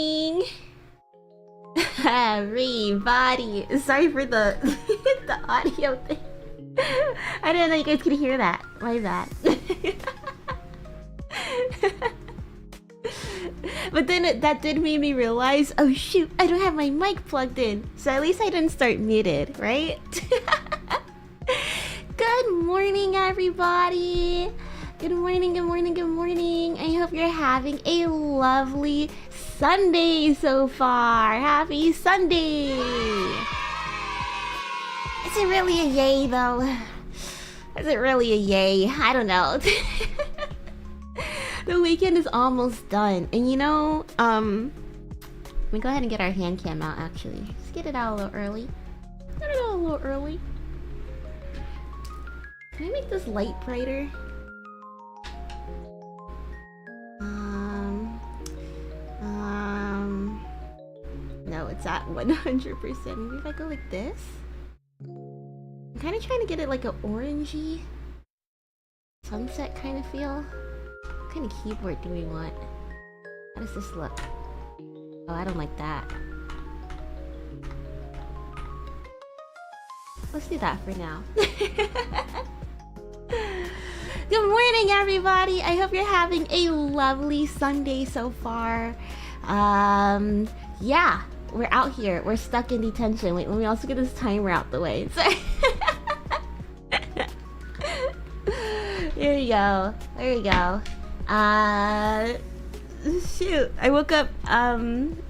morning, everybody. Sorry for the the audio thing. I didn't know you guys could hear that. My bad. But then that did make me realize, oh shoot, I don't have my mic plugged in. So at least I didn't start muted, right? Good morning, everybody. Good morning, good morning, good morning. I hope you're having a lovely Sunday so far. Happy Sunday. Is it really a yay, though? Is it really a yay? I don't know. The weekend is almost done. And you know, let me go ahead and get our hand cam out, actually. Let's get it out a little early. Get it out a little early. Can I make this light brighter? No, it's at 100%. Maybe if I go like this? I'm kind of trying to get it like an orangey sunset kind of feel. What kind of keyboard do we want? How does this look? Oh, I don't like that. Let's do that for now. Good morning, everybody. I hope you're having a lovely Sunday so far. Yeah, we're out here. We're stuck in detention. Wait, let me also get this timer out the way. There you go. There you go. Shoot. I woke up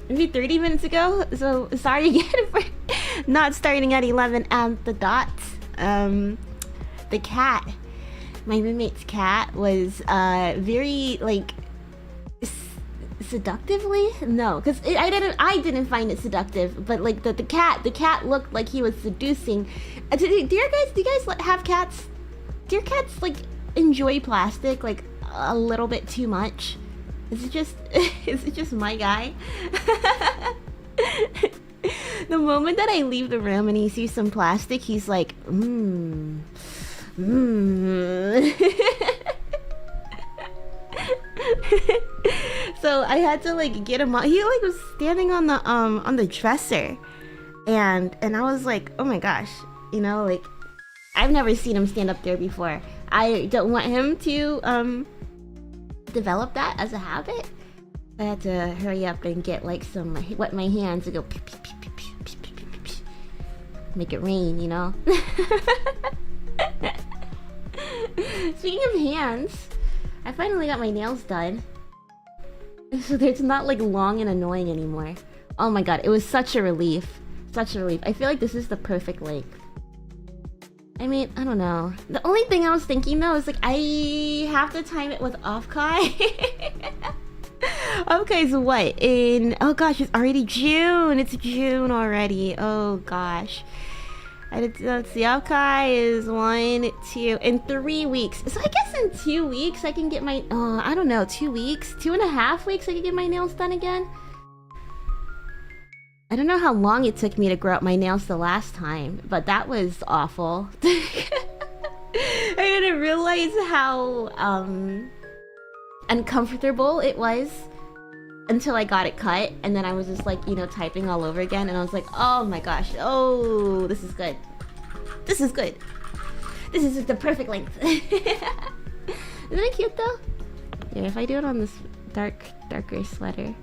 maybe 30 minutes ago. So sorry again for not starting at 11 at the dot. The cat, my roommate's cat, was very like seductively, no, because I didn't find it seductive, but like the cat looked like he was seducing. Do you guys have cats? Do your cats like enjoy plastic like a little bit too much? Is it just my guy? The moment that I leave the room and he sees some plastic, he's like, So I had to like get him out. He like was standing on the dresser, and I was like, oh my gosh, you know, like I've never seen him stand up there before. I don't want him to develop that as a habit. I had to hurry up and get like some wet my hands and go pew, pew, pew, pew, pew, pew, pew, pew, pew. Make it rain, you know. Speaking of hands, I finally got my nails done. So it's not like long and annoying anymore. Oh my god, it was such a relief. Such a relief. I feel like this is the perfect length. I mean, I don't know. The only thing I was thinking though is like I have to time it with off-kai. Off-kai's what? Oh gosh, it's already June. It's June already. Oh gosh. Let's see, off-kai is 1, 2, in 3 weeks. So I guess in 2 weeks I can get my, I don't know, 2 weeks? 2.5 weeks I can get my nails done again? I don't know how long it took me to grow out my nails the last time, but that was awful. I didn't realize how uncomfortable it was until I got it cut, and then I was just like, you know, typing all over again, and I was like, oh my gosh, oh, this is good. This is good. This is the perfect length. Isn't it cute though? Yeah, if I do it on this darker sweater.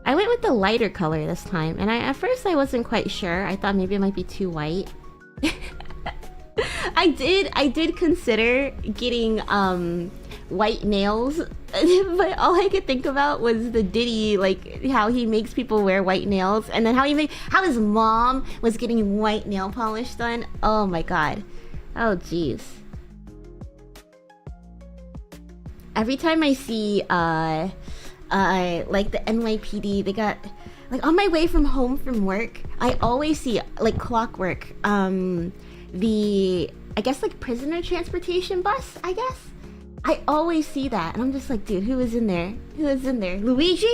I went with the lighter color this time, and at first I wasn't quite sure. I thought maybe it might be too white. I did consider getting white nails, but all I could think about was the Diddy, like how he makes people wear white nails, and then how his mom was getting white nail polish done. Oh my god. Oh jeez. Every time I see like the NYPD, they got like on my way home from work, I always see like clockwork the I guess like prisoner transportation bus, I guess. I always see that, and I'm just like, dude, who is in there? Who is in there? Luigi?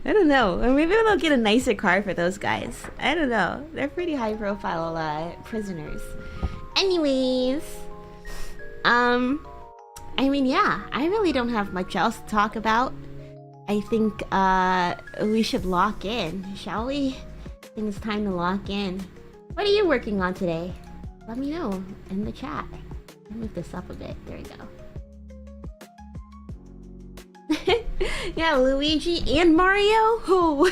I don't know. Or maybe they'll get a nicer car for those guys. I don't know. They're pretty high profile prisoners. Anyways, I mean, yeah, I really don't have much else to talk about. I think we should lock in, shall we? I think it's time to lock in. What are you working on today? Let me know in the chat. Let me move this up a bit. There we go. Yeah, Luigi and Mario. Oh.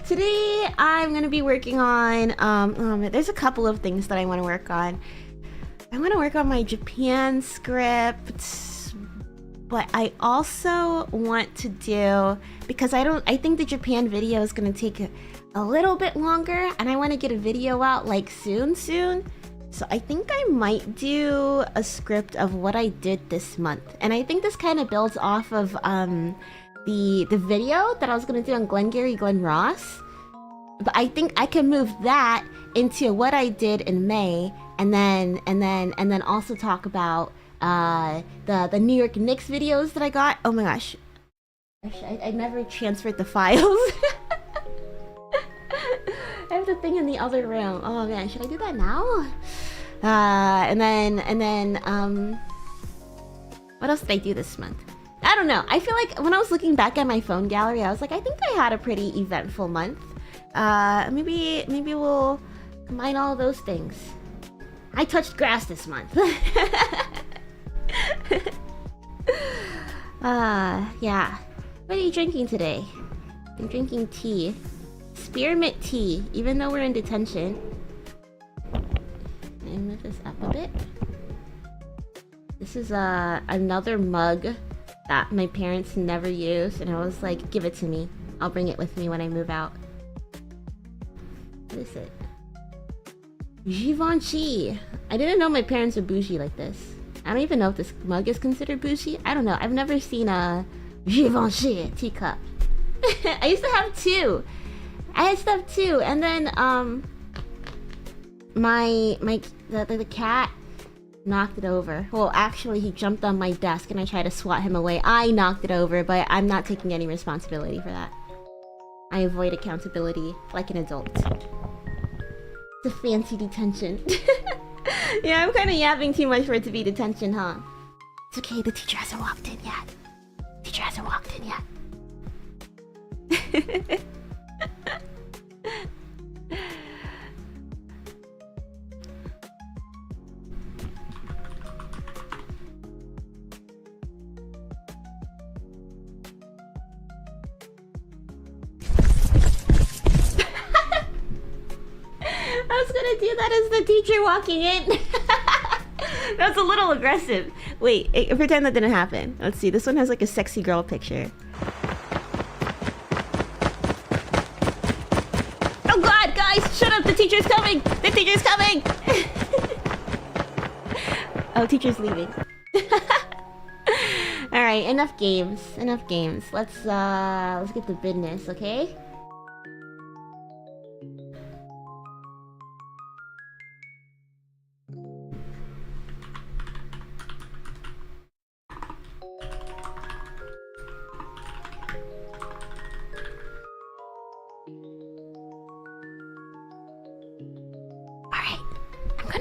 Today I'm gonna be working on there's a couple of things that I want to work on. I want to work on my Japan script, but I also want to do, because I think the Japan video is gonna take a little bit longer, and I want to get a video out like soon. So I think I might do a script of what I did this month, and I think this kind of builds off of the video that I was gonna do on Glengarry Glen Ross. But I think I can move that into what I did in May, and then also talk about the New York Knicks videos that I got. Oh my gosh, I never transferred the files. I have the thing in the other room. Oh man, should I do that now? And then what else did I do this month? I don't know. I feel like when I was looking back at my phone gallery, I was like, I think I had a pretty eventful month. Maybe we'll combine all those things. I touched grass this month. Yeah. What are you drinking today? I'm drinking tea. Spearmint tea, even though we're in detention. Let me move this up a bit. This is another mug that my parents never use, and I was like, give it to me. I'll bring it with me when I move out. What is it? Givenchy. I didn't know my parents were bougie like this. I don't even know if this mug is considered bougie. I don't know. I've never seen a Givenchy teacup. I used to have two. I had stuff too, and then the cat knocked it over. Well, actually, he jumped on my desk, and I tried to swat him away. I knocked it over, but I'm not taking any responsibility for that. I avoid accountability like an adult. It's a fancy detention. Yeah, I'm kind of yapping too much for it to be detention, huh? It's okay. The teacher hasn't walked in yet. Teacher hasn't walked in yet. I was gonna do that as the teacher walking in. That was a little aggressive. Wait, pretend that didn't happen. Let's see. This one has like a sexy girl picture. Oh god, guys, shut up! The teacher's coming! The teacher's coming! Oh, teacher's leaving. Alright, enough games. Enough games. Let's get to business, okay?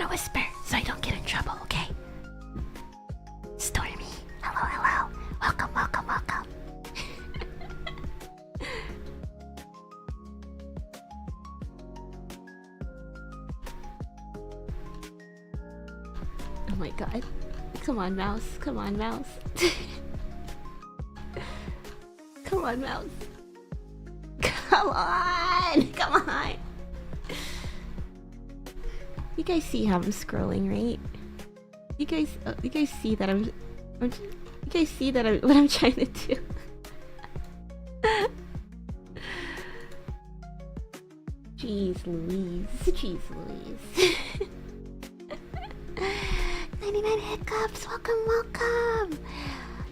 Whisper so I don't get in trouble, okay? Stormy, hello. Welcome. Oh my god. Come on, mouse. Come on, mouse. Come on, mouse. Come on. You guys see how I'm scrolling, right? You guys see that you guys see that what I'm trying to do. Jeez Louise. 99 hiccups, welcome.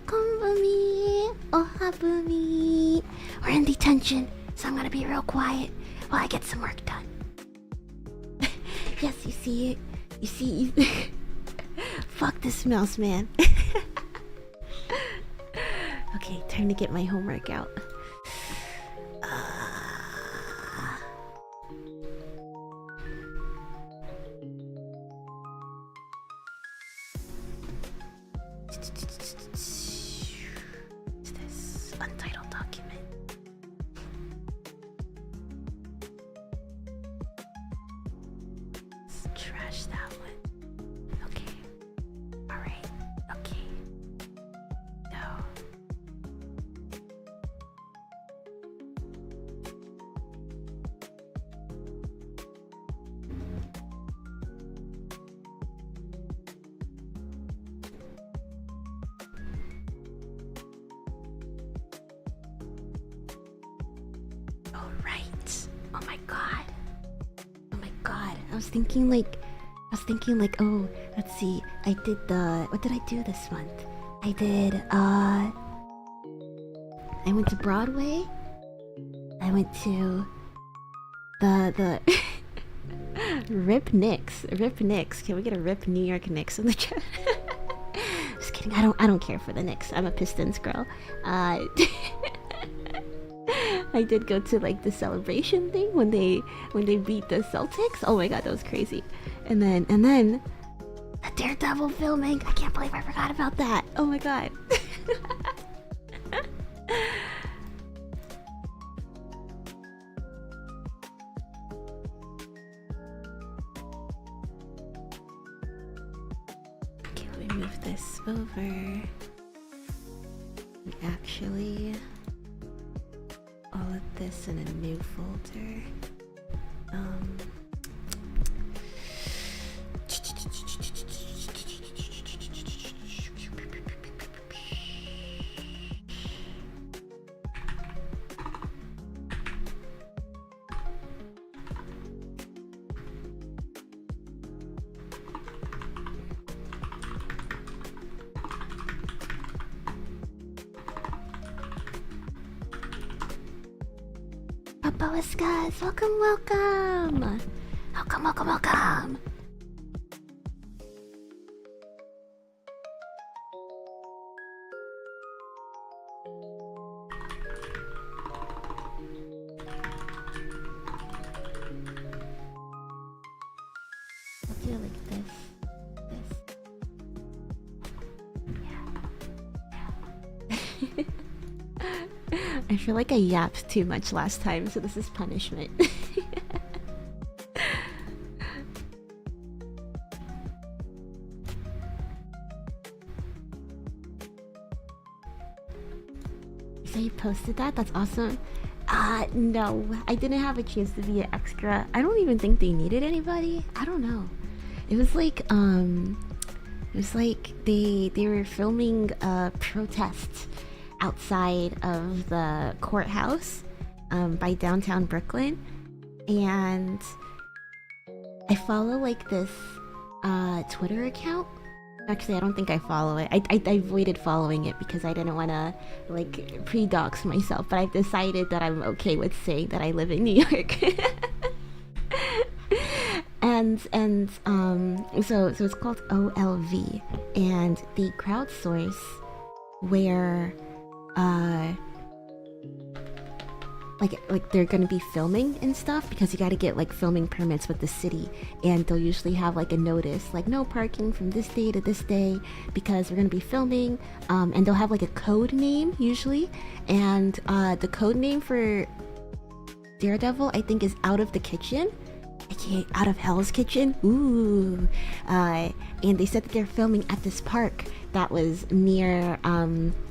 Konbumi, oha Boomi. We're in detention, so I'm gonna be real quiet while I get some work done. Yes, you see it. You see. Fuck this mouse, man. Okay, time to get my homework out. Oh right. Oh my god. Oh my god. I was thinking like, oh, let's see. I did what did I do this month? I went to Broadway. I went to the Rip Knicks. Rip Knicks. Can we get a Rip New York Knicks in the chat? Just kidding. I don't care for the Knicks. I'm a Pistons girl. I did go to like the celebration thing when they beat the Celtics. Oh my god, that was crazy. And then the Daredevil filming. I can't believe I forgot about that. Oh my god. Okay, let me move this over. Actually, all of this in a new folder. Papawiskas, welcome, welcome! Welcome, welcome, welcome! I'll do it like this. Yeah. I feel like I yapped too much last time, so this is punishment. So you posted that? That's awesome. No, I didn't have a chance to be an extra. I don't even think they needed anybody. I don't know. It was like they were filming a protest outside of the courthouse by downtown Brooklyn, and I follow like this Twitter account. Actually, I don't think I follow it. I avoided following it because I didn't want to like pre-dox myself, but I've decided that I'm okay with saying that I live in New York. So it's called OLV, and they crowdsource where like they're gonna be filming and stuff, because you gotta get like filming permits with the city, and they'll usually have like a notice like no parking from this day to this day because we're gonna be filming, and they'll have like a code name usually, and the code name for Daredevil I think is Out of the Kitchen, aka Out of Hell's Kitchen. Ooh. And they said that they're filming at this park that was near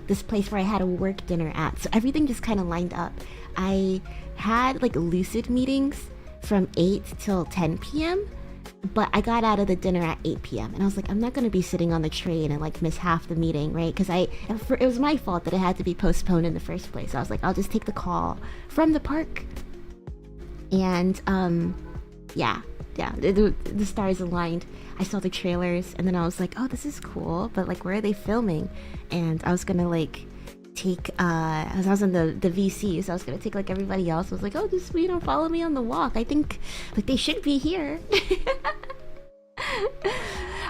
this place where I had a work dinner at, so everything just kind of lined up. I had like lucid meetings from 8 till 10 p.m, but I got out of the dinner at 8 p.m, and I was like, I'm not gonna be sitting on the train and like miss half the meeting, right? Because it was my fault that it had to be postponed in the first place. So I was like, I'll just take the call from the park. And yeah, the stars aligned. I saw the trailers, and then I was like, oh, this is cool, but like, where are they filming? And I was gonna like take I was in the VC, so I was gonna take like everybody else. I was like, oh, just follow me on the walk. I think like they should be here.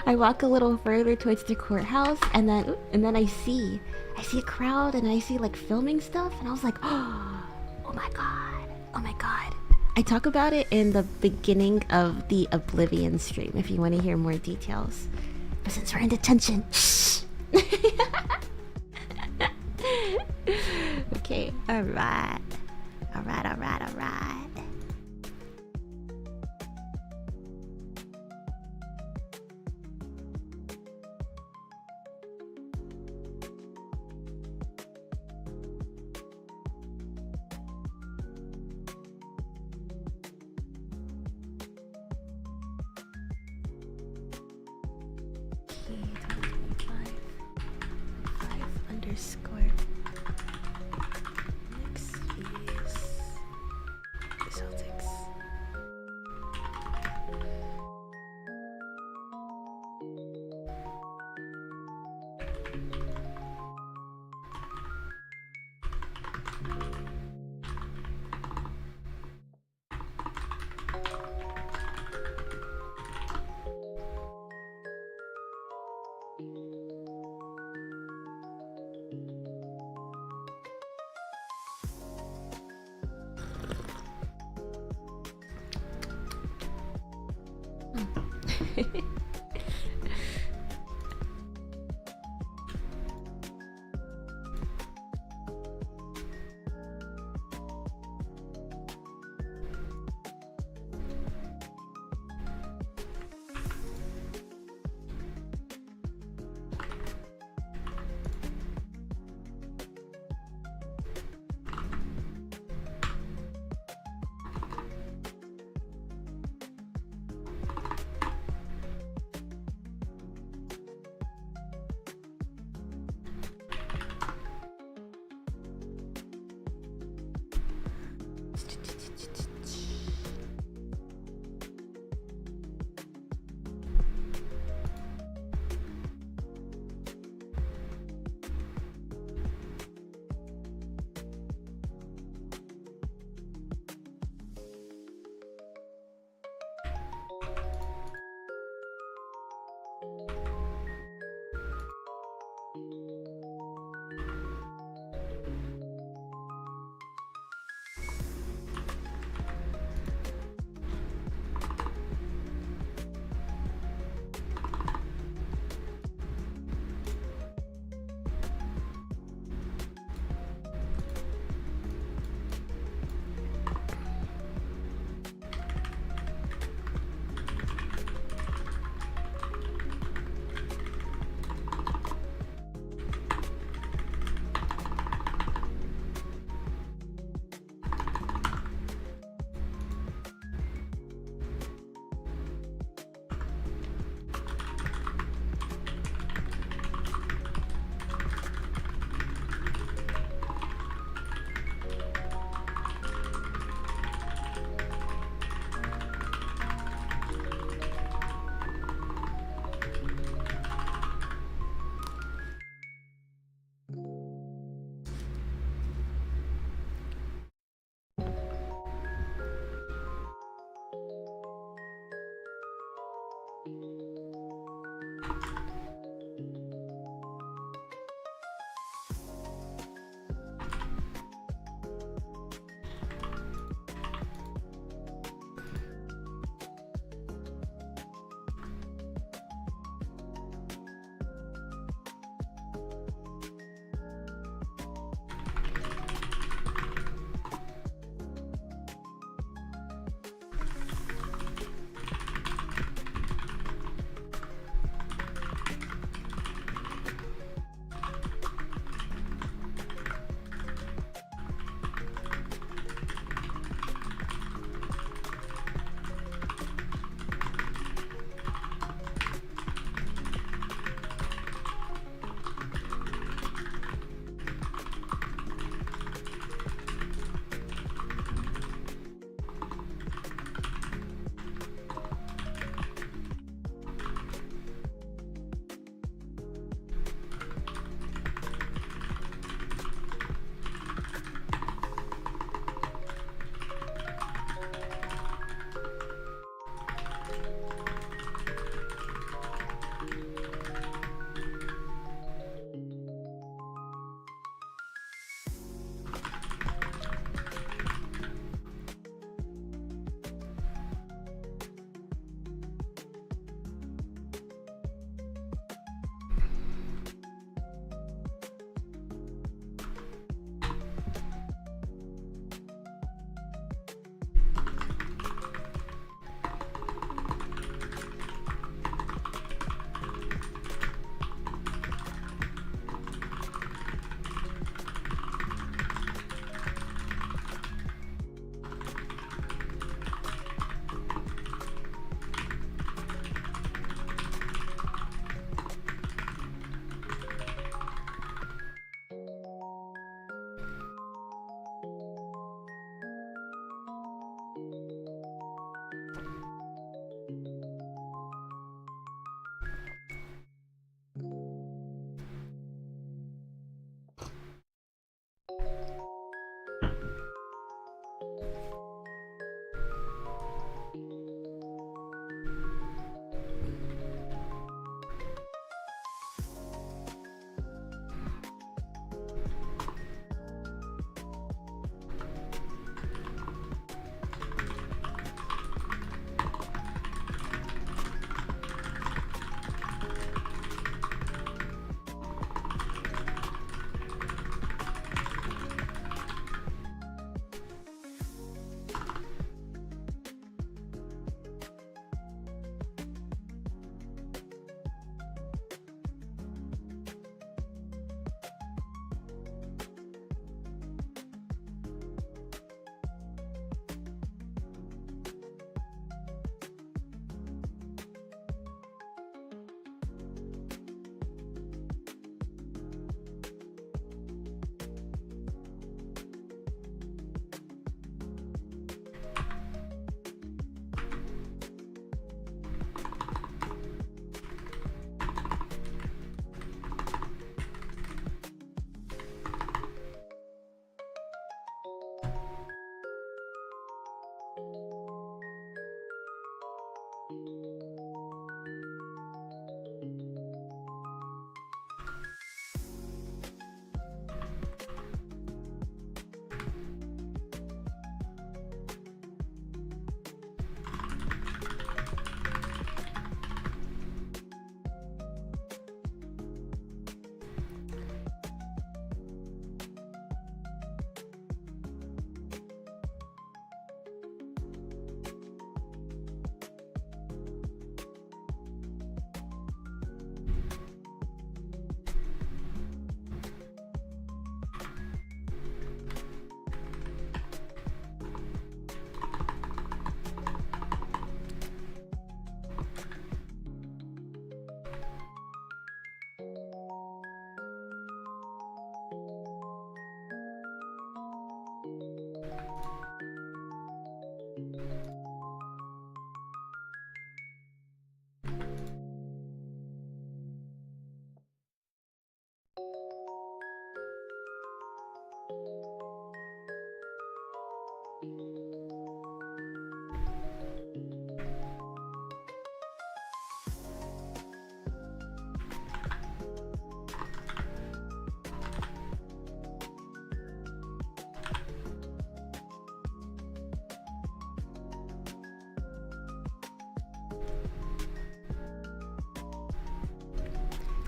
I walk a little further towards the courthouse, and then I see a crowd, and I see like filming stuff, and I was like, oh my god. I talk about it in the beginning of the Oblivion stream if you want to hear more details. But since we're in detention, shh. Okay, alright.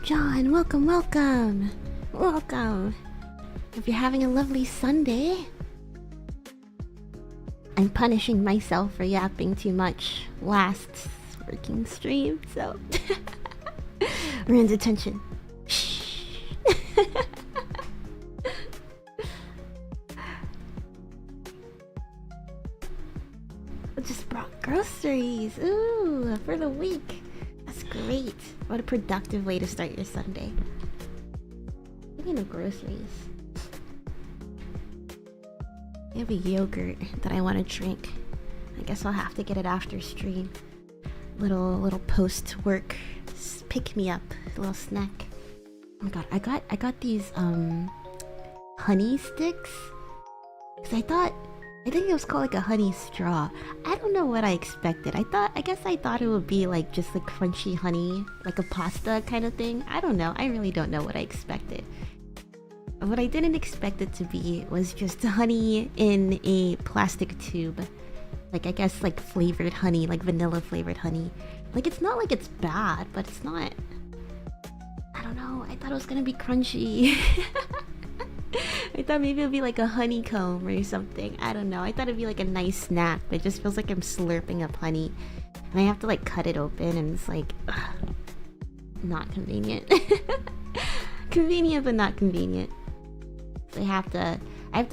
John, welcome, welcome. Welcome. Hope you're having a lovely Sunday. I'm punishing myself for yapping too much last working stream, so we're in detention. Shh. I just brought groceries. Ooh, for the week. That's great. What a productive way to start your Sunday. Speaking of groceries, I have a yogurt that I want to drink. I guess I'll have to get it after stream. Little post work pick me up, a little snack. Oh my god, I got these honey sticks. Cause I think it was called like a honey straw. I don't know what I expected. I guess I thought it would be like just like crunchy honey, like a pasta kind of thing. I don't know. I really don't know what I expected. What I didn't expect it to be was just honey in a plastic tube. Like, I guess like flavored honey, like vanilla flavored honey. Like, it's not like it's bad, but it's not... I don't know. I thought it was gonna be crunchy. I thought maybe it would be like a honeycomb or something. I don't know. I thought it'd be like a nice snack, but it just feels like I'm slurping up honey. And I have to like cut it open and it's like... ugh, not convenient. Convenient, but not convenient. So I have to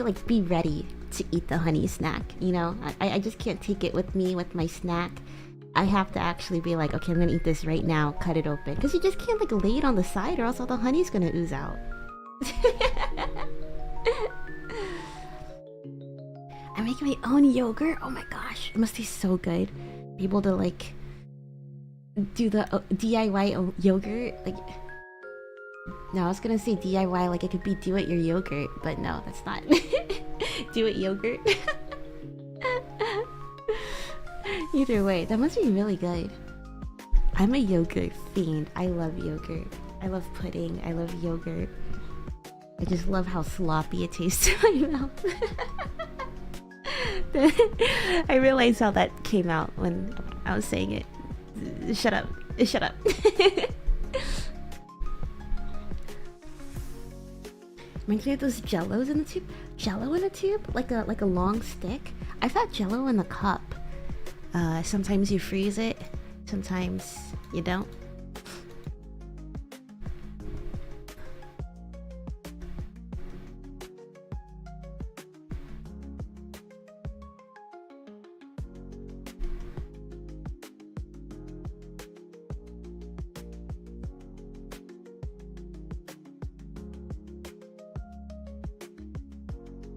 like be ready to eat the honey snack, you know? I just can't take it with me with my snack. I have to actually be like, okay, I'm gonna eat this right now, cut it open. Because you just can't like lay it on the side or else all the honey's gonna ooze out. I'm making my own yogurt. Oh my gosh, it must taste so good. Be able to like do the DIY yogurt. Like, no, I was gonna say DIY like it could be do it your yogurt, but no, that's not. Do it yogurt. Either way, that must be really good. I'm a yogurt fiend. I love yogurt. I love pudding. I love yogurt. I just love how sloppy it tastes in my mouth. I realized how that came out when I was saying it. Shut up. Shut up. Reminds me of those jellos in the tube. Jello in a tube? Like a long stick? I've had jello in a cup. Sometimes you freeze it, sometimes you don't.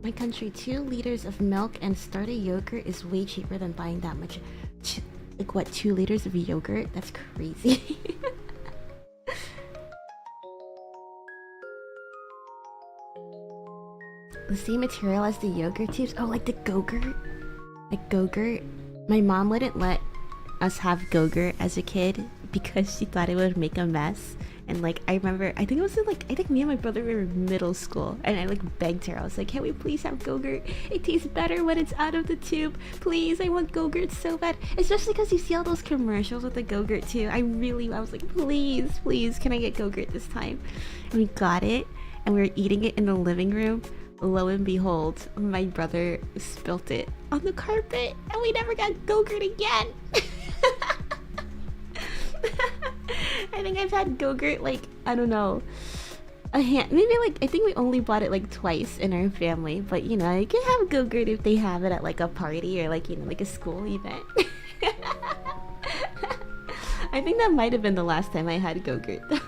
My country, 2 liters of milk and starter yogurt is way cheaper than buying that much. Like what, 2 liters of yogurt? That's crazy. The same material as the yogurt tubes? Oh, like the Go-Gurt? Like Go-Gurt? My mom wouldn't let us have Go-Gurt as a kid because she thought it would make a mess. And like, I remember, I think it was in like, I think me and my brother were in middle school, and I like begged her. I was like, can we please have Go-Gurt? It tastes better when it's out of the tube. Please, I want Go-Gurt so bad. Especially because you see all those commercials with the Go-Gurt too. I was like, please, can I get Go-Gurt this time? And we got it, and we were eating it in the living room. Lo and behold, my brother spilt it on the carpet, and we never got Go-Gurt again. I think I've had Go-Gurt like, I don't know, maybe like, I think we only bought it like twice in our family, but you know, you can have Go-Gurt if they have it at like a party or like, you know, like a school event. I think that might have been the last time I had Go-Gurt though.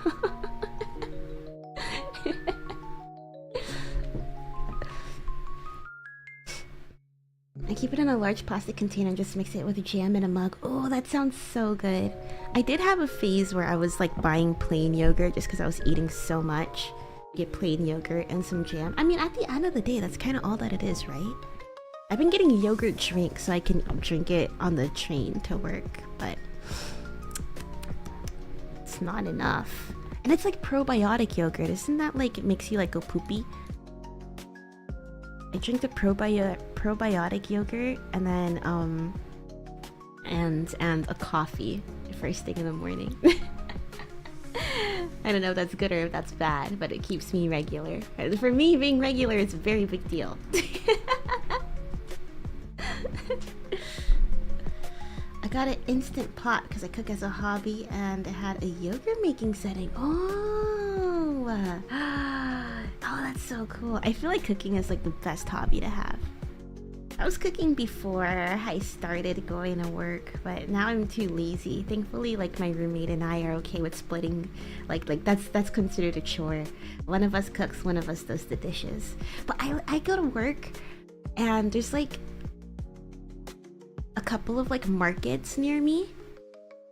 I keep it in a large plastic container and just mix it with jam in a mug. Oh, that sounds so good. I did have a phase where I was like buying plain yogurt just because I was eating so much. Get plain yogurt and some jam. I mean, at the end of the day, that's kind of all that it is, right? I've been getting yogurt drink so I can drink it on the train to work, but it's not enough. And it's like probiotic yogurt. Isn't that like, it makes you like go poopy? I drink the probiotic yogurt and then and a coffee first thing in the morning. I don't know if that's good or if that's bad, but it keeps me regular. For me, being regular is a very big deal. I got an instant pot because I cook as a hobby, and it had a yogurt making setting. Oh, oh, that's so cool. I feel like cooking is like the best hobby to have. I was cooking before I started going to work, but now I'm too lazy. Thankfully, like my roommate and I are okay with splitting. Like that's considered a chore. One of us cooks, one of us does the dishes. But I go to work, and there's like a couple of like markets near me,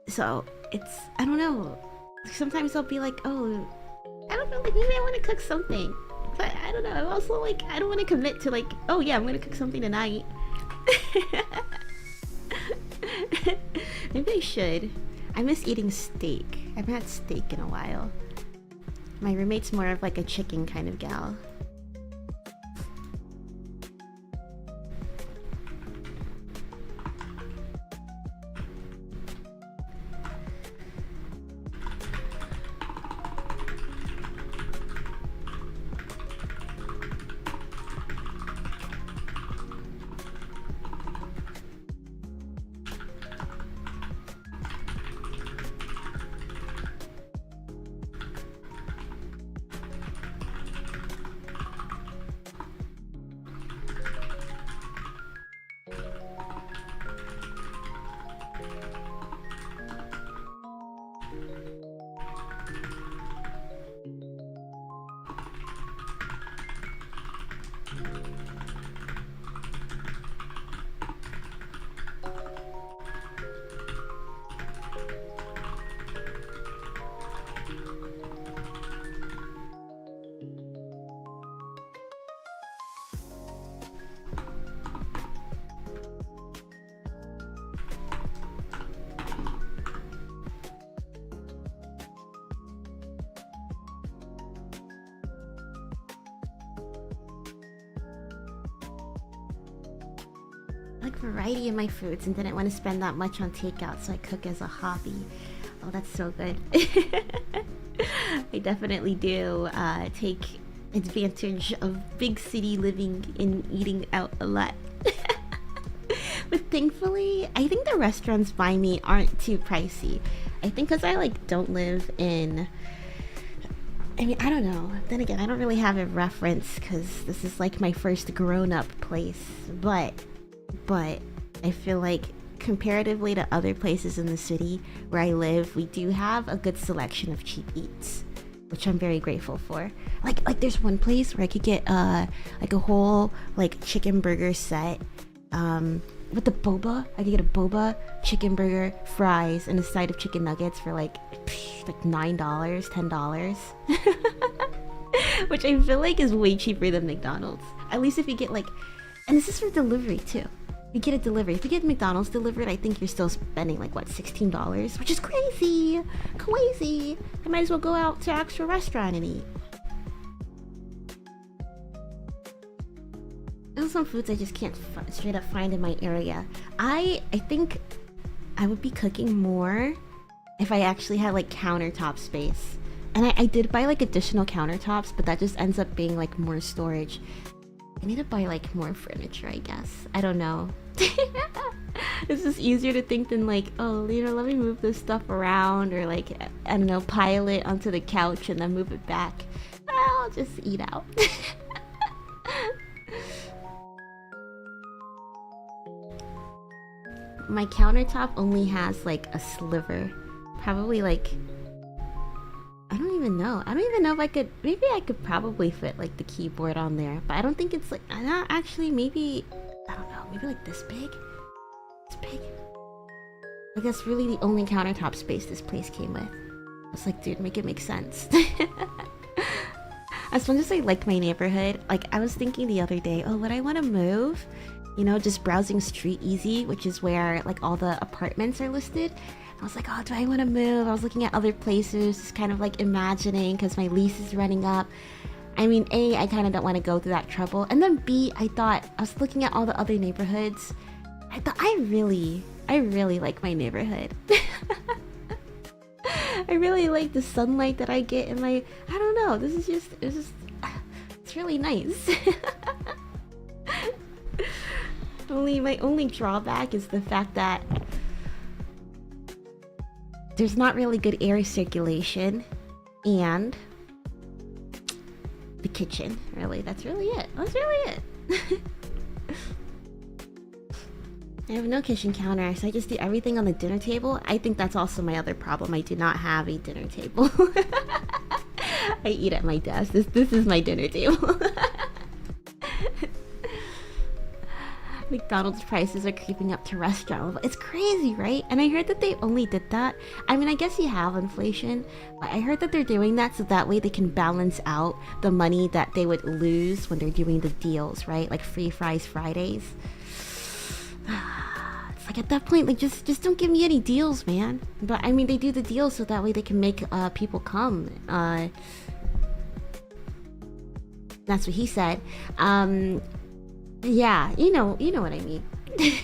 so it's, I don't know, sometimes I'll be like, oh, I don't know, like maybe I want to cook something, but I don't know, I'm also like, I don't want to commit to like, oh yeah, I'm gonna cook something tonight. Maybe I should. I miss eating steak. I haven't had steak in a while. My roommate's more of like a chicken kind of gal. Variety in my foods and didn't want to spend that much on takeout, so I cook as a hobby. Oh, that's so good. I definitely do take advantage of big city living and eating out a lot. But thankfully, I think the restaurants by me aren't too pricey. I think because I like don't live in, I mean, I don't know. Then again, I don't really have a reference because this is like my first grown-up place, but I feel like comparatively to other places in the city where I live, we do have a good selection of cheap eats, which I'm very grateful for. Like there's one place where I could get like a whole like chicken burger set with the boba. I could get a boba, chicken burger, fries, and a side of chicken nuggets for like $9, $10. Which I feel like is way cheaper than McDonald's. At least if you get like, and this is for delivery too. You get a delivery. If you get McDonald's delivered, I think you're still spending like what, $16, which is crazy. Crazy. I might as well go out to an actual restaurant and eat. There's some foods I just can't straight up find in my area. I think I would be cooking more if I actually had like countertop space. And I did buy like additional countertops, but that just ends up being like more storage. I need to buy like more furniture, I guess. I don't know. It's just easier to think than like, oh, you know, let me move this stuff around, or like, I don't know, pile it onto the couch and then move it back. I'll just eat out. My countertop only has like a sliver. Probably like, I don't even know if I could, maybe I could probably fit like the keyboard on there, but I don't think it's like, not actually, maybe, I don't know, maybe like this big? It's big. Like that's really the only countertop space this place came with. I was like, dude, make it make sense. As long as I like my neighborhood, like I was thinking the other day, oh, would I want to move? You know, just browsing Street Easy, which is where like all the apartments are listed. I was like, oh, do I want to move? I was looking at other places, just kind of like imagining, because my lease is running up. I mean, A, I kind of don't want to go through that trouble. And then B, I thought, I was looking at all the other neighborhoods. I thought, I really like my neighborhood. I really like the sunlight that I get in my. I don't know. This is just. It's really nice. My only drawback is the fact that there's not really good air circulation, and the kitchen. Really, that's really it. That's really it. I have no kitchen counter, so I just do everything on the dinner table. I think that's also my other problem. I do not have a dinner table. I eat at my desk. This is my dinner table. McDonald's prices are creeping up to restaurant level. It's crazy, right? And I heard that they only did that. I mean, I guess you have inflation, but I heard that they're doing that so that way they can balance out the money that they would lose when they're doing the deals, right? Like free fries Fridays. It's like at that point, like just don't give me any deals, man. But I mean, they do the deals so that way they can make people come. That's what he said. Yeah, you know what I mean. Okay.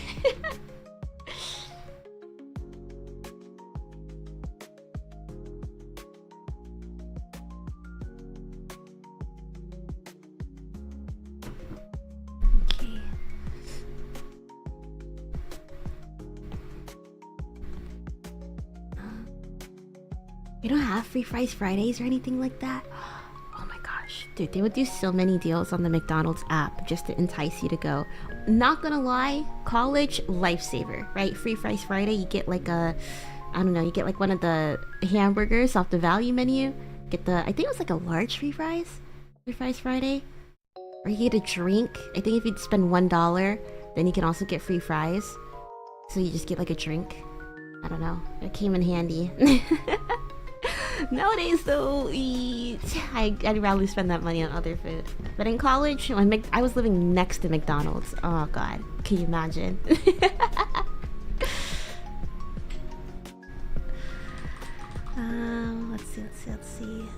You don't have free fries Fridays or anything like that? Oh my gosh, dude, they would do so many deals on the McDonald's app just to entice you to go. Not gonna lie, college lifesaver, right? Free fries Friday, you get like a, I don't know, you get like one of the hamburgers off the value menu. Get the, I think it was like a large free fries Friday, or you get a drink. I think if you spend $1, then you can also get free fries. So you just get like a drink. I don't know, it came in handy. Nowadays, though, I'd rather spend that money on other food. But in college, when I was living next to McDonald's. Oh god, can you imagine? Let's see.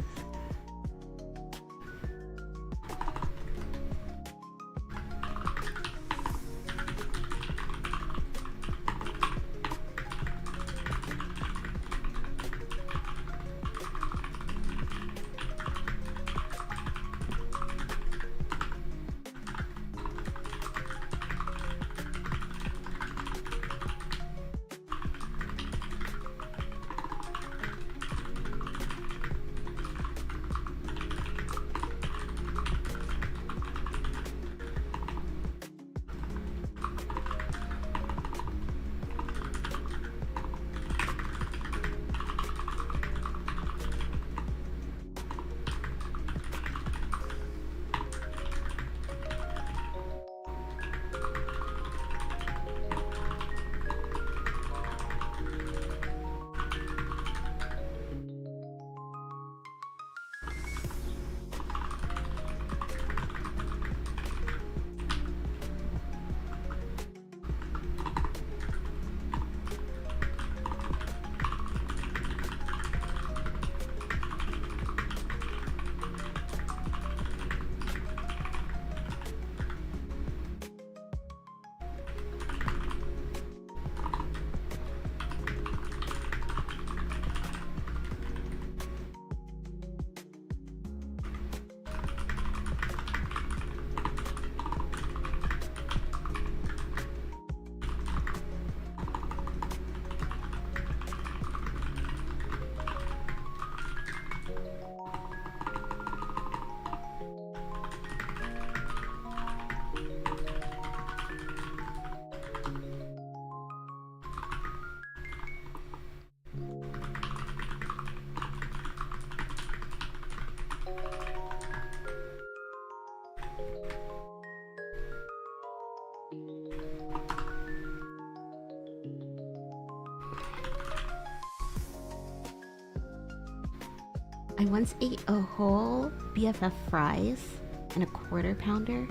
I once ate a whole BFF fries and a quarter pounder.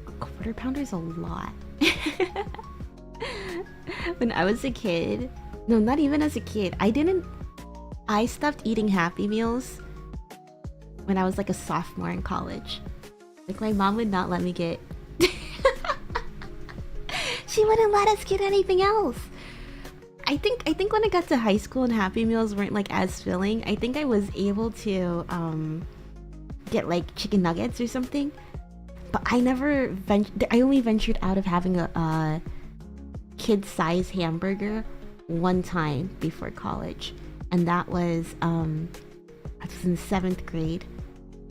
A quarter pounder is a lot. When I was a kid, no, not even as a kid, I stopped eating Happy Meals when I was like a sophomore in college. Like my mom would not let me get she wouldn't let us get anything else. I think when I got to high school and Happy Meals weren't like as filling, I think I was able to get like chicken nuggets or something. But I never I only ventured out of having a kid-size hamburger one time before college, and that was I was in 7th grade,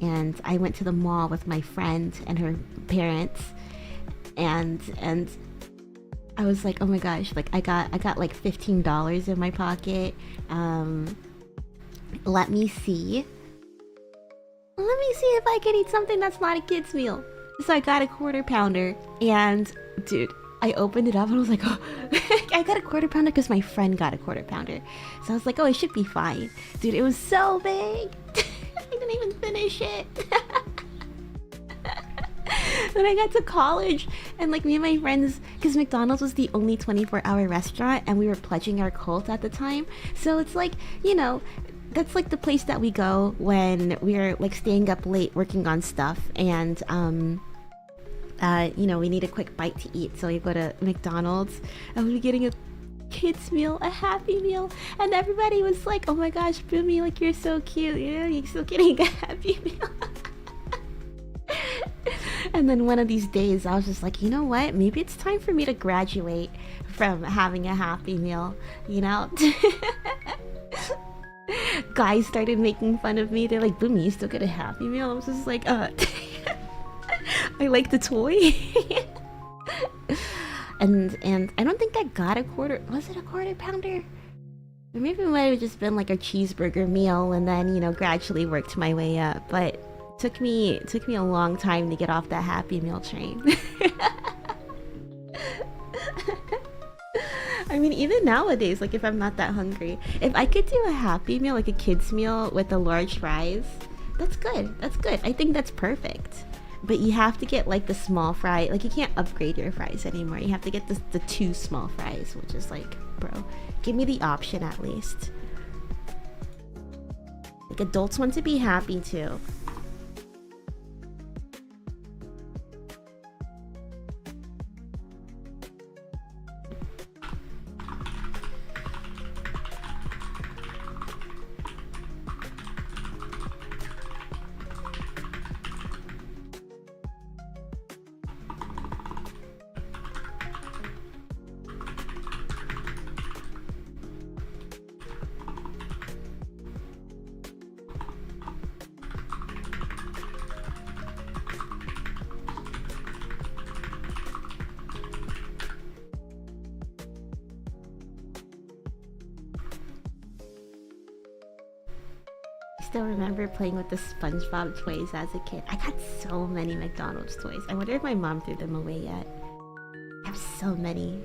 and I went to the mall with my friend and her parents, and I was like, oh my gosh, like I got like $15 in my pocket. Let me see if I can eat something that's not a kid's meal. So I got a quarter pounder, and dude, I opened it up and I was like, oh, I got a quarter pounder because my friend got a quarter pounder. So I was like, oh, it should be fine. Dude, it was so big. I didn't even finish it. When I got to college, and like me and my friends, because McDonald's was the only 24-hour restaurant, and we were pledging our cult at the time. So it's like, you know, that's like the place that we go when we're like staying up late working on stuff, and you know, we need a quick bite to eat, so we go to McDonald's and we're getting a kids meal, a Happy Meal, and everybody was like, oh my gosh, Boomi, like you're so cute, you know, you're still getting a Happy Meal. And then one of these days I was just like, you know what, maybe it's time for me to graduate from having a Happy Meal, you know. Guys started making fun of me. They're like, Boomi, you still get a Happy Meal? I was just like, I like the toy. and I don't think I got a quarter. Was it a quarter pounder? Or maybe it might have just been like a cheeseburger meal, and then, you know, gradually worked my way up. But it took me a long time to get off that Happy Meal train. I mean, even nowadays, like if I'm not that hungry, if I could do a Happy Meal, like a kid's meal with the large fries, that's good. That's good. I think that's perfect. But you have to get like the small fry. Like you can't upgrade your fries anymore. You have to get the 2 small fries, which is like, bro, give me the option at least. Like adults want to be happy too. Still remember playing with the SpongeBob toys as a kid. I got so many McDonald's toys. I wonder if my mom threw them away yet. I have so many.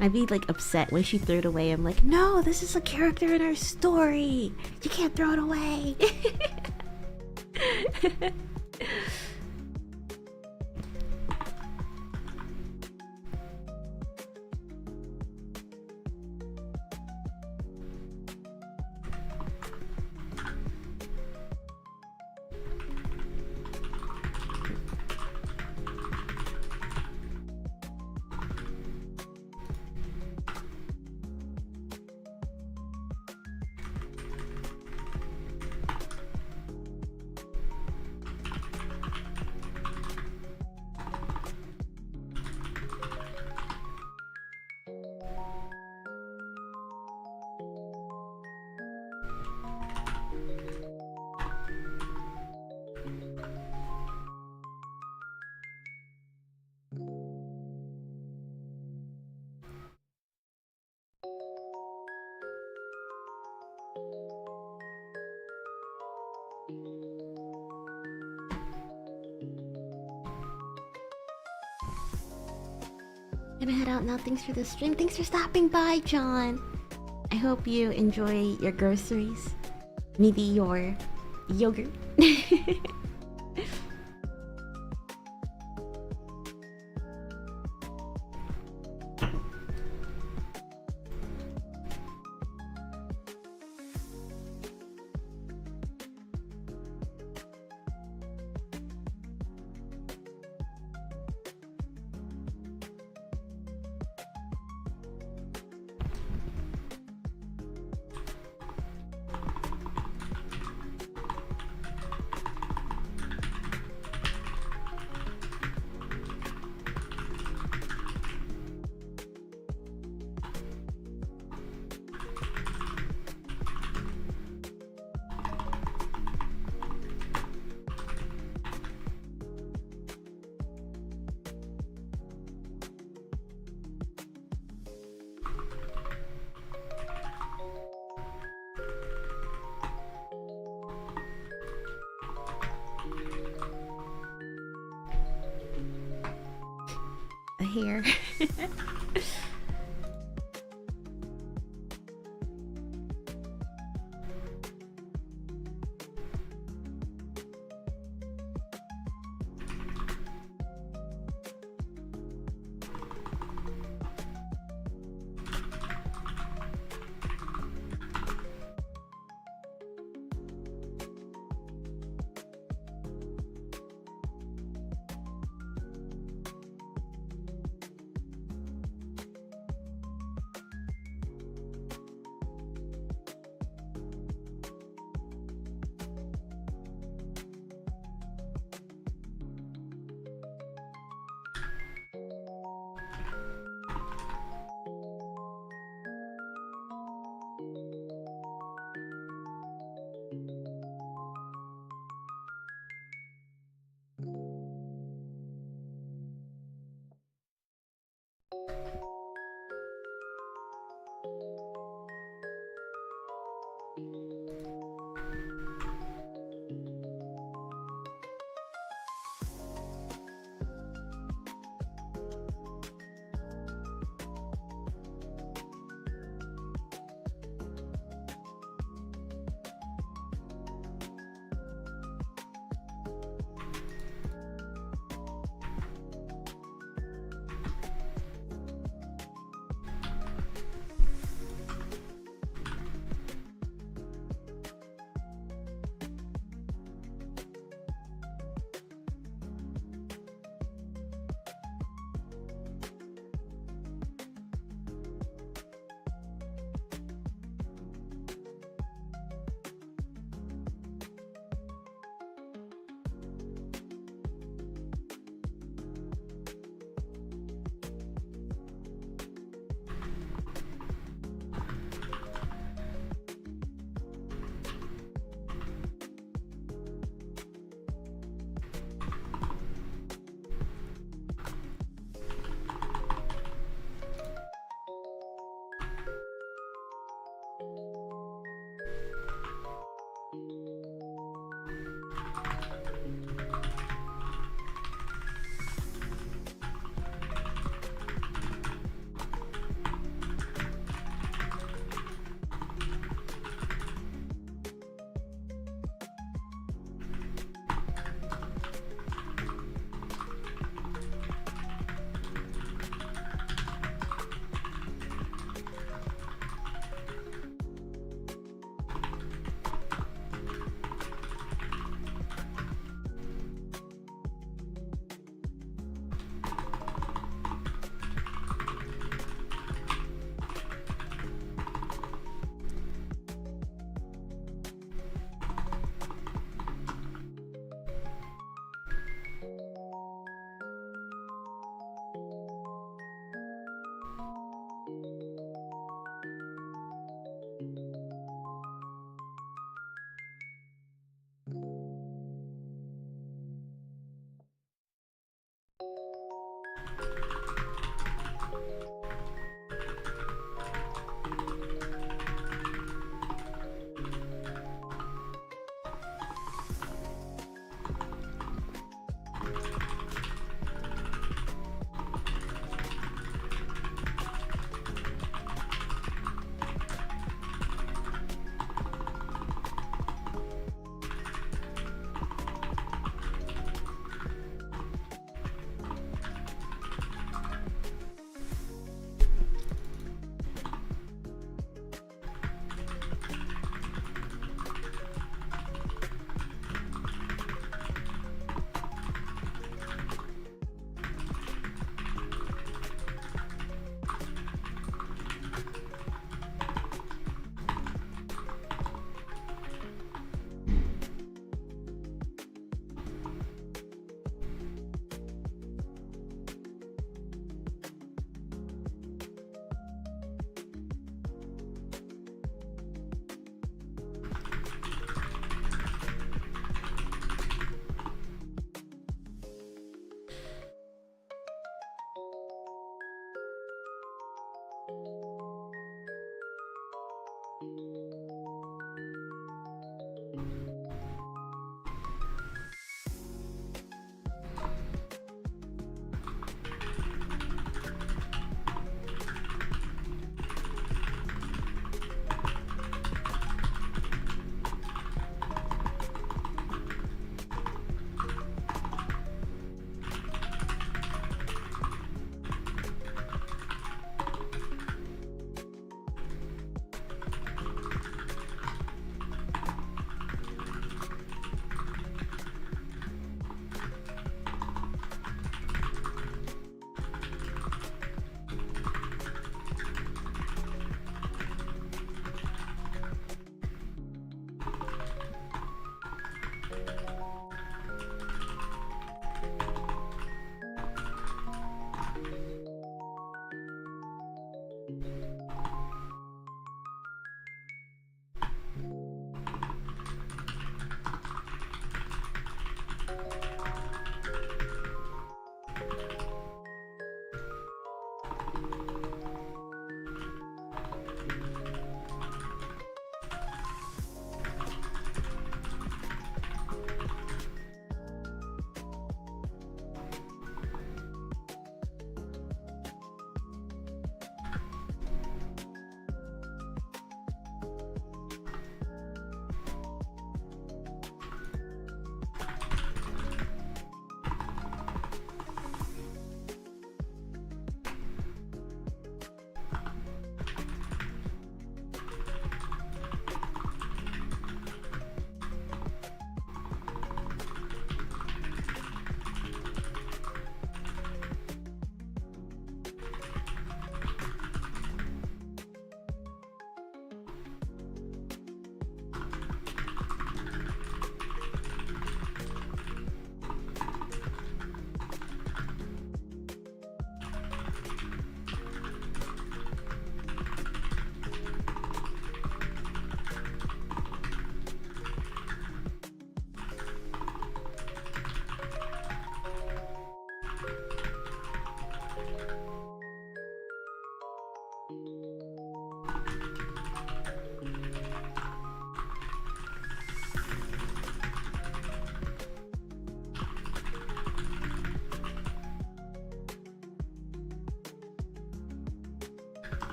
I'd be like upset when she threw it away. I'm like, no, this is a character in our story. You can't throw it away. Gonna head out now. Thanks for the stream. Thanks for stopping by, John. I hope you enjoy your groceries. Maybe your yogurt. hair.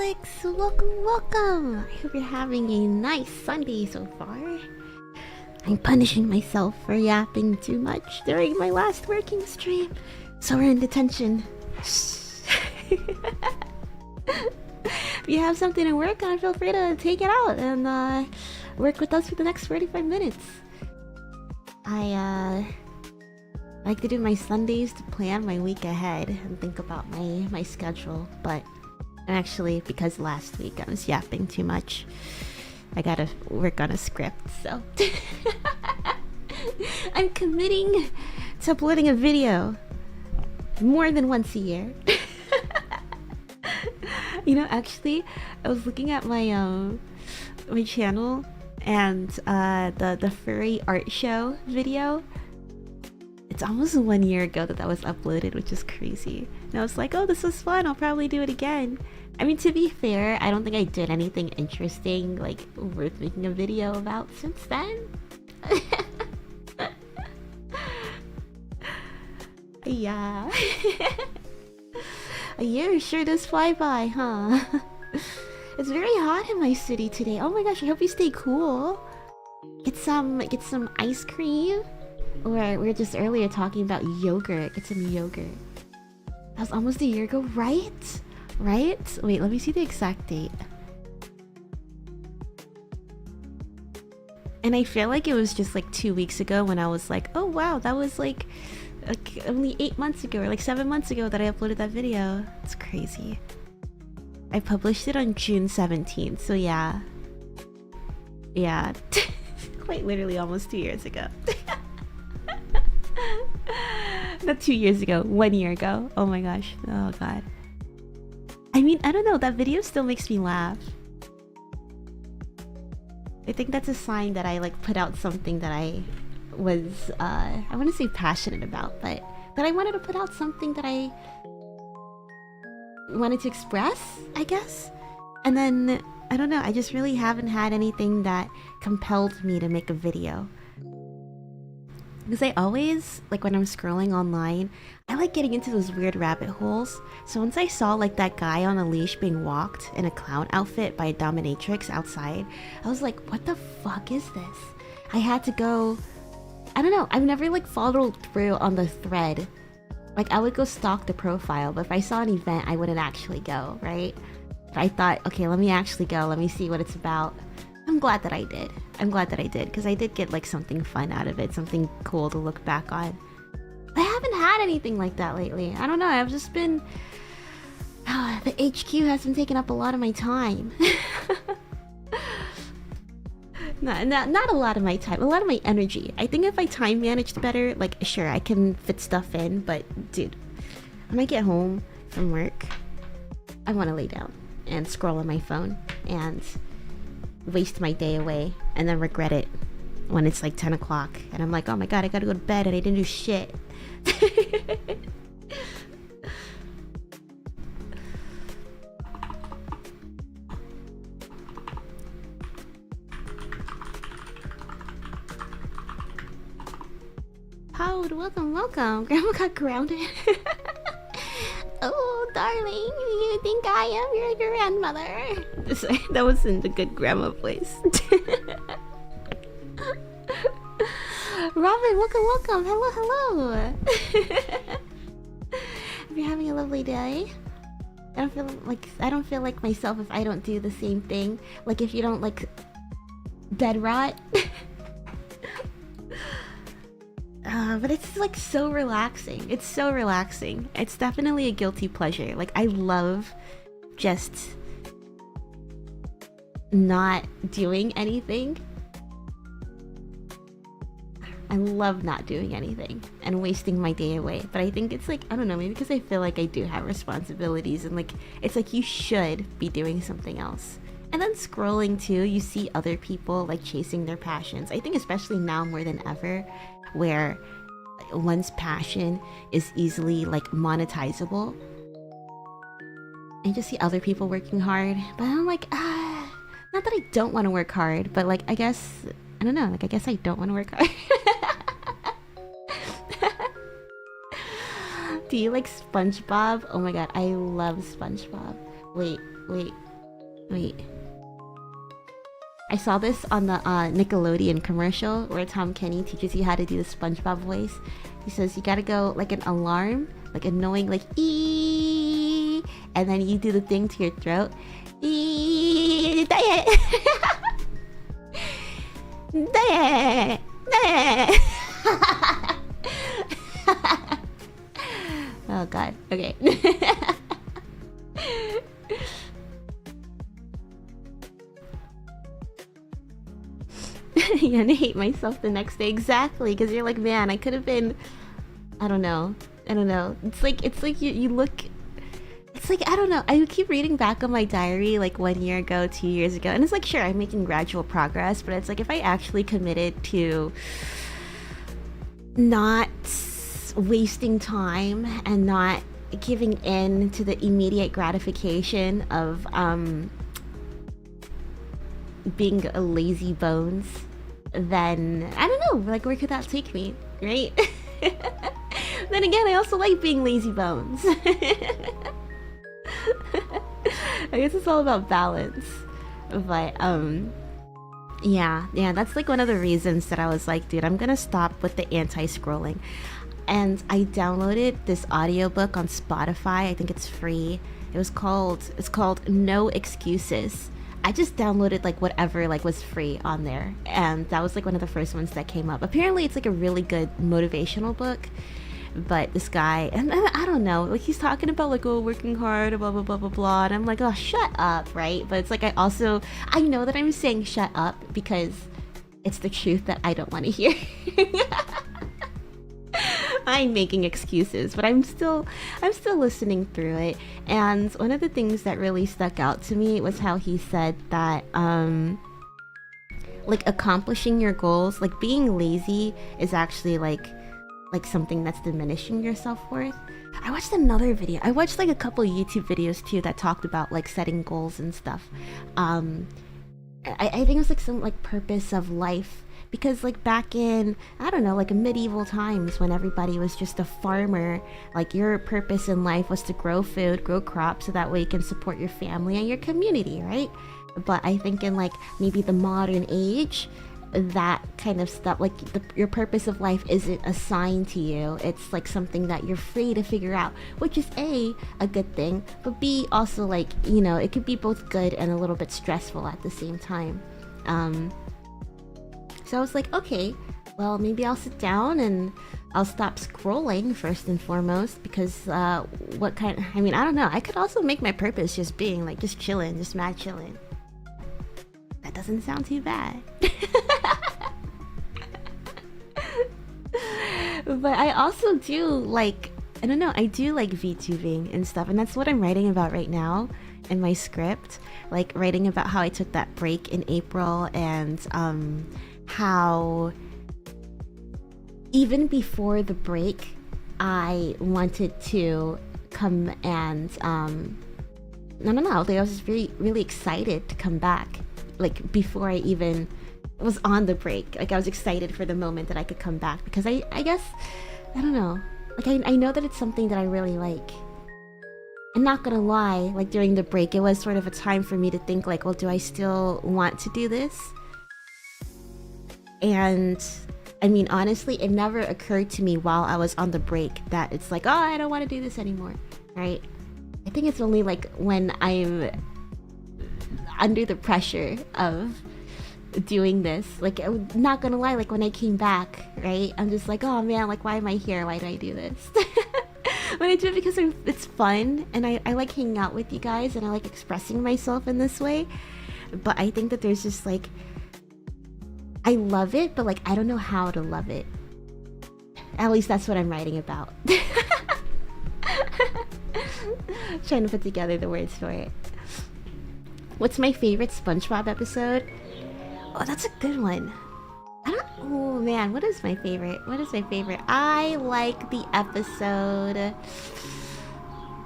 Alex, welcome. I hope you're having a nice Sunday so far. I'm punishing myself for yapping too much during my last working stream, so we're in detention. If you have something to work on, feel free to take it out and work with us for the next 45 minutes. I like to do my Sundays to plan my week ahead and think about my schedule, but actually, because last week I was yapping too much, I gotta work on a script, so I'm committing to uploading a video more than once a year. You know, actually, I was looking at my my channel and the furry art show video. It's almost 1 year ago that was uploaded, which is crazy. And I was like, oh, this was fun, I'll probably do it again. I mean, to be fair, I don't think I did anything interesting, like, worth making a video about since then. Yeah. A year sure does fly by, huh? It's very hot in my city today. Oh my gosh, I hope you stay cool. Get some ice cream. Or we were just earlier talking about yogurt. Get some yogurt. That was almost a year ago, right? Right? Wait, let me see the exact date. And I feel like it was just like 2 weeks ago when I was like, oh wow, that was like only 8 months ago or like 7 months ago that I uploaded that video. It's crazy. I published it on June 17th, so yeah. Yeah. Quite literally almost 2 years ago. Not 2 years ago, 1 year ago. Oh my gosh. Oh god. I mean, I don't know, that video still makes me laugh. I think that's a sign that I like put out something that I was I want to say passionate about, but that I wanted to put out something that I wanted to express, I guess. And then I don't know, I just really haven't had anything that compelled me to make a video. Because I always, like when I'm scrolling online, I like getting into those weird rabbit holes. So once I saw like that guy on a leash being walked in a clown outfit by a dominatrix outside, I was like, what the fuck is this? I had to go, I don't know, I've never like followed through on the thread. Like I would go stalk the profile, but if I saw an event, I wouldn't actually go, right? But I thought, okay, let me actually go, let me see what it's about. I'm glad that I did. I'm glad that I did, because I did get like something fun out of it, something cool to look back on. I haven't had anything like that lately. I don't know, I've just been... the HQ has been taking up a lot of my time. Not a lot of my time, a lot of my energy. I think if I time managed better, like sure, I can fit stuff in, but dude, when I get home from work, I want to lay down and scroll on my phone and waste my day away and then regret it when it's like 10 o'clock and I'm like, oh my god, I gotta go to bed and I didn't do shit. Howard, welcome. Grandma got grounded. Oh, darling, you think I am your grandmother? That wasn't a good grandma voice. Robin, welcome. Hello. If you're having a lovely day. I don't feel like myself if I don't do the same thing. Like if you don't like bed rot. But it's like so relaxing. It's so relaxing. It's definitely a guilty pleasure. Like I love just not doing anything. I love not doing anything and wasting my day away. But I think it's like, I don't know, maybe because I feel like I do have responsibilities and like it's like you should be doing something else. And then scrolling too, you see other people like chasing their passions. I think especially now more than ever, where one's passion is easily like monetizable. And just see other people working hard, but I'm like, not that I don't want to work hard, but like I guess, I don't know, like I guess I don't want to work hard. Do you like SpongeBob? Oh my god, I love SpongeBob. Wait, Wait. I saw this on the Nickelodeon commercial where Tom Kenny teaches you how to do the SpongeBob voice. He says you gotta go like an alarm, like annoying, like ee, and then you do the thing to your throat. Ee, oh god. Okay. You're gonna hate myself the next day. Exactly, because you're like, man, I could have been, I don't know. It's like you look, it's like, I don't know, I keep reading back on my diary like 1 year ago, 2 years ago, and it's like, sure, I'm making gradual progress, but it's like, if I actually committed to not wasting time and not giving in to the immediate gratification of being a lazy bones, then I don't know, like, where could that take me, right? Then again, I also like being lazy bones. I guess it's all about balance. But yeah, that's like one of the reasons that I was like, dude, I'm gonna stop with the anti-scrolling. And I downloaded this audiobook on Spotify. I think it's free. It's called No Excuses. I just downloaded like whatever like was free on there, and that was like one of the first ones that came up. Apparently it's like a really good motivational book, but this guy, and I don't know, like he's talking about like, oh, working hard, blah blah blah blah blah, and I'm like, oh, shut up, right? But it's like, I know that I'm saying shut up because it's the truth that I don't want to hear. I'm making excuses, but I'm still listening through it. And one of the things that really stuck out to me was how he said that like accomplishing your goals, like being lazy is actually like something that's diminishing your self-worth. I watched another video. I watched like a couple YouTube videos too that talked about like setting goals and stuff. I think it was like some like purpose of life. Because like back in, I don't know, like medieval times when everybody was just a farmer, like your purpose in life was to grow food, grow crops, so that way you can support your family and your community, right? But I think in like maybe the modern age, that kind of stuff, like your purpose of life isn't assigned to you. It's like something that you're free to figure out, which is a good thing, but B, also like, you know, it could be both good and a little bit stressful at the same time. So I was like, okay, well, maybe I'll sit down and I'll stop scrolling first and foremost, because I don't know, I could also make my purpose just being like, just chilling, just mad chilling. That doesn't sound too bad. But I also do like, I don't know, I do like VTubing and stuff, and that's what I'm writing about right now in my script, like writing about how I took that break in April, and how even before the break I wanted to come and I don't know, I was just really excited to come back, like before I even was on the break. Like I was excited for the moment that I could come back, because I guess, I don't know, like I know that it's something that I really like. I'm not gonna lie, like during the break it was sort of a time for me to think like, well, do I still want to do this? And I mean, honestly, it never occurred to me while I was on the break that it's like, oh, I don't want to do this anymore, right? I think it's only like when I'm under the pressure of doing this, like I'm not gonna lie, like when I came back, right, I'm just like, oh man, like why am I here? Why do I do this? But I do it because it's fun, and I like hanging out with you guys, and I like expressing myself in this way. But I think that there's just like, I love it, but like I don't know how to love it. At least that's what I'm writing about. Trying to put together the words for it. What's my favorite SpongeBob episode? Oh, that's a good one. Oh man, what is my favorite? I like the episode,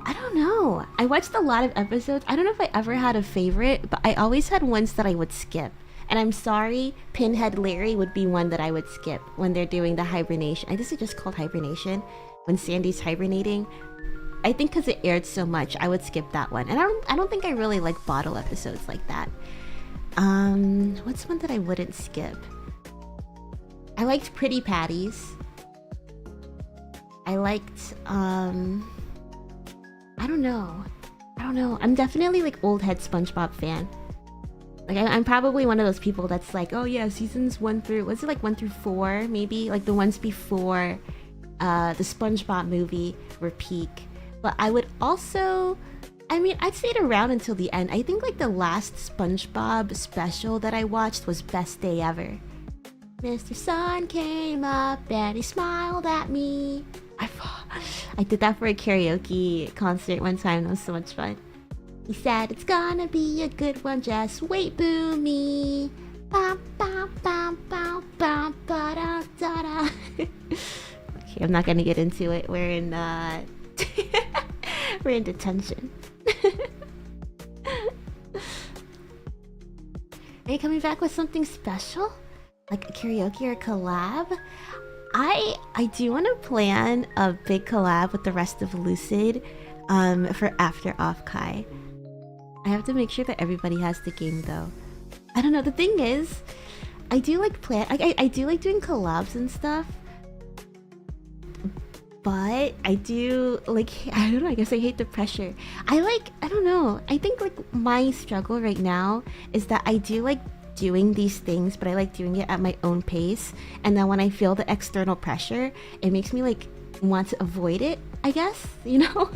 I don't know. I watched a lot of episodes. I don't know if I ever had a favorite, but I always had ones that I would skip. And I'm sorry, Pinhead Larry would be one that I would skip when they're doing the hibernation. I guess it's just called hibernation. When Sandy's hibernating. I think because it aired so much, I would skip that one. And I don't think I really like bottle episodes like that. What's one that I wouldn't skip? I liked Pretty Patties. I liked, I don't know. I'm definitely like old head SpongeBob fan. Like I'm probably one of those people that's like, oh yeah, seasons 1 through, was it like 1 through 4 maybe? Like the ones before the SpongeBob movie were peak. But I would also, I mean, I'd stayed around until the end. I think like the last SpongeBob special that I watched was Best Day Ever. Mr. Sun came up and he smiled at me. I did that for a karaoke concert one time. That was so much fun. He said, it's gonna be a good one, just wait, Boomi. Ba, ba, ba, ba, ba, ba, da, da, da. Okay, I'm not gonna get into it. We're in, we're in detention. Are you coming back with something special? Like a karaoke or a collab? I do want to plan a big collab with the rest of Lucid for After Off-Kai. I have to make sure that everybody has the game though. I don't know, the thing is, I do like I do like doing collabs and stuff. But I do like, I don't know, I guess I hate the pressure. I don't know. I think like my struggle right now is that I do like doing these things, but I like doing it at my own pace. And then when I feel the external pressure, it makes me like want to avoid it, I guess, you know?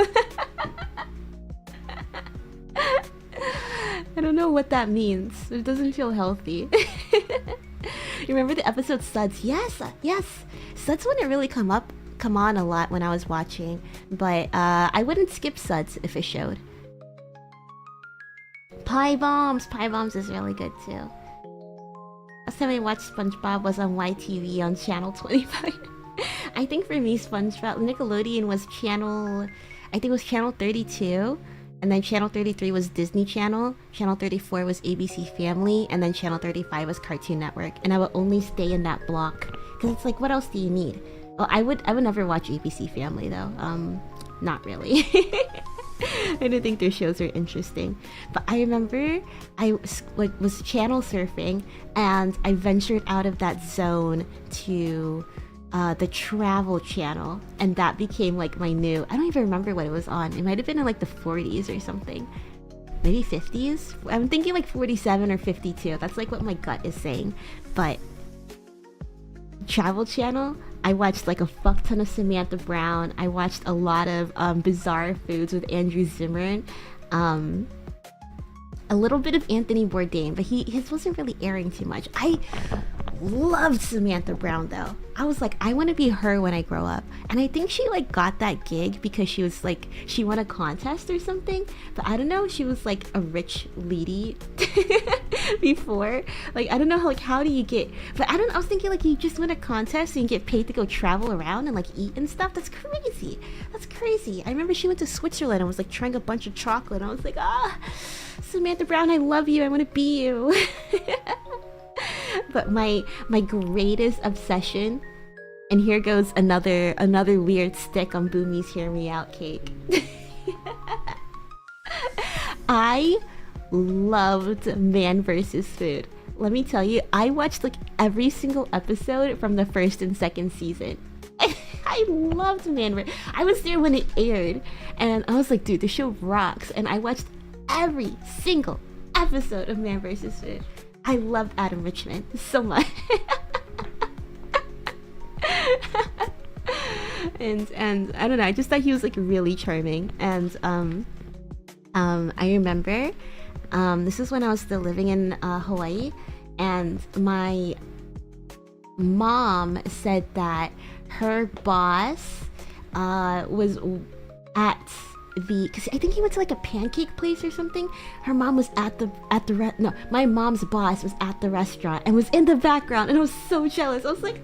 I don't know what that means. It doesn't feel healthy. You remember the episode Suds? Yes, yes. Suds wouldn't really come on a lot when I was watching, but I wouldn't skip Suds if it showed. Pie Bombs is really good too. Last time I watched SpongeBob was on YTV on channel 25. I think for me SpongeBob Nickelodeon was channel, I think it was channel 32, and then channel 33 was Disney Channel, channel 34 was ABC Family, and then channel 35 was Cartoon Network. And I would only stay in that block because it's like, what else do you need? Well, I would never watch ABC Family though. Not really. I didn't think their shows were interesting. But I remember I was channel surfing and I ventured out of that zone to the Travel Channel, and that became like my new, I don't even remember what it was on. It might have been in like the 40s or something. Maybe 50s? I'm thinking like 47 or 52. That's like what my gut is saying. But Travel Channel, I watched like a fuck ton of Samantha Brown. I watched a lot of Bizarre Foods with Andrew Zimmern. A little bit of Anthony Bourdain, but his wasn't really airing too much. I loved Samantha Brown though. I was like, I want to be her when I grow up. And I think she like got that gig because she was like, she won a contest or something. But I don't know, she was like a rich lady before. Like, I don't know how do you get, but I was thinking like you just win a contest and you get paid to go travel around and like eat and stuff. That's crazy. That's crazy. I remember she went to Switzerland and was like trying a bunch of chocolate. And I was like, Samantha Brown, I love you. I want to be you. But my greatest obsession, and here goes another weird stick on Boomi's Hear Me Out cake. I loved Man vs. Food. Let me tell you, I watched like every single episode from the first and second season. I loved Man. I was there when it aired, and I was like, dude, the show rocks. And I watched every single episode of Man vs. Food. I loved Adam Richman so much. and I don't know, I just thought he was like really charming. And I remember this is when I was still living in Hawaii, and my mom said that her boss was at the, because I think he went to like a pancake place or something. Her mom was my mom's boss was at the restaurant and was in the background, and I was so jealous. I was like,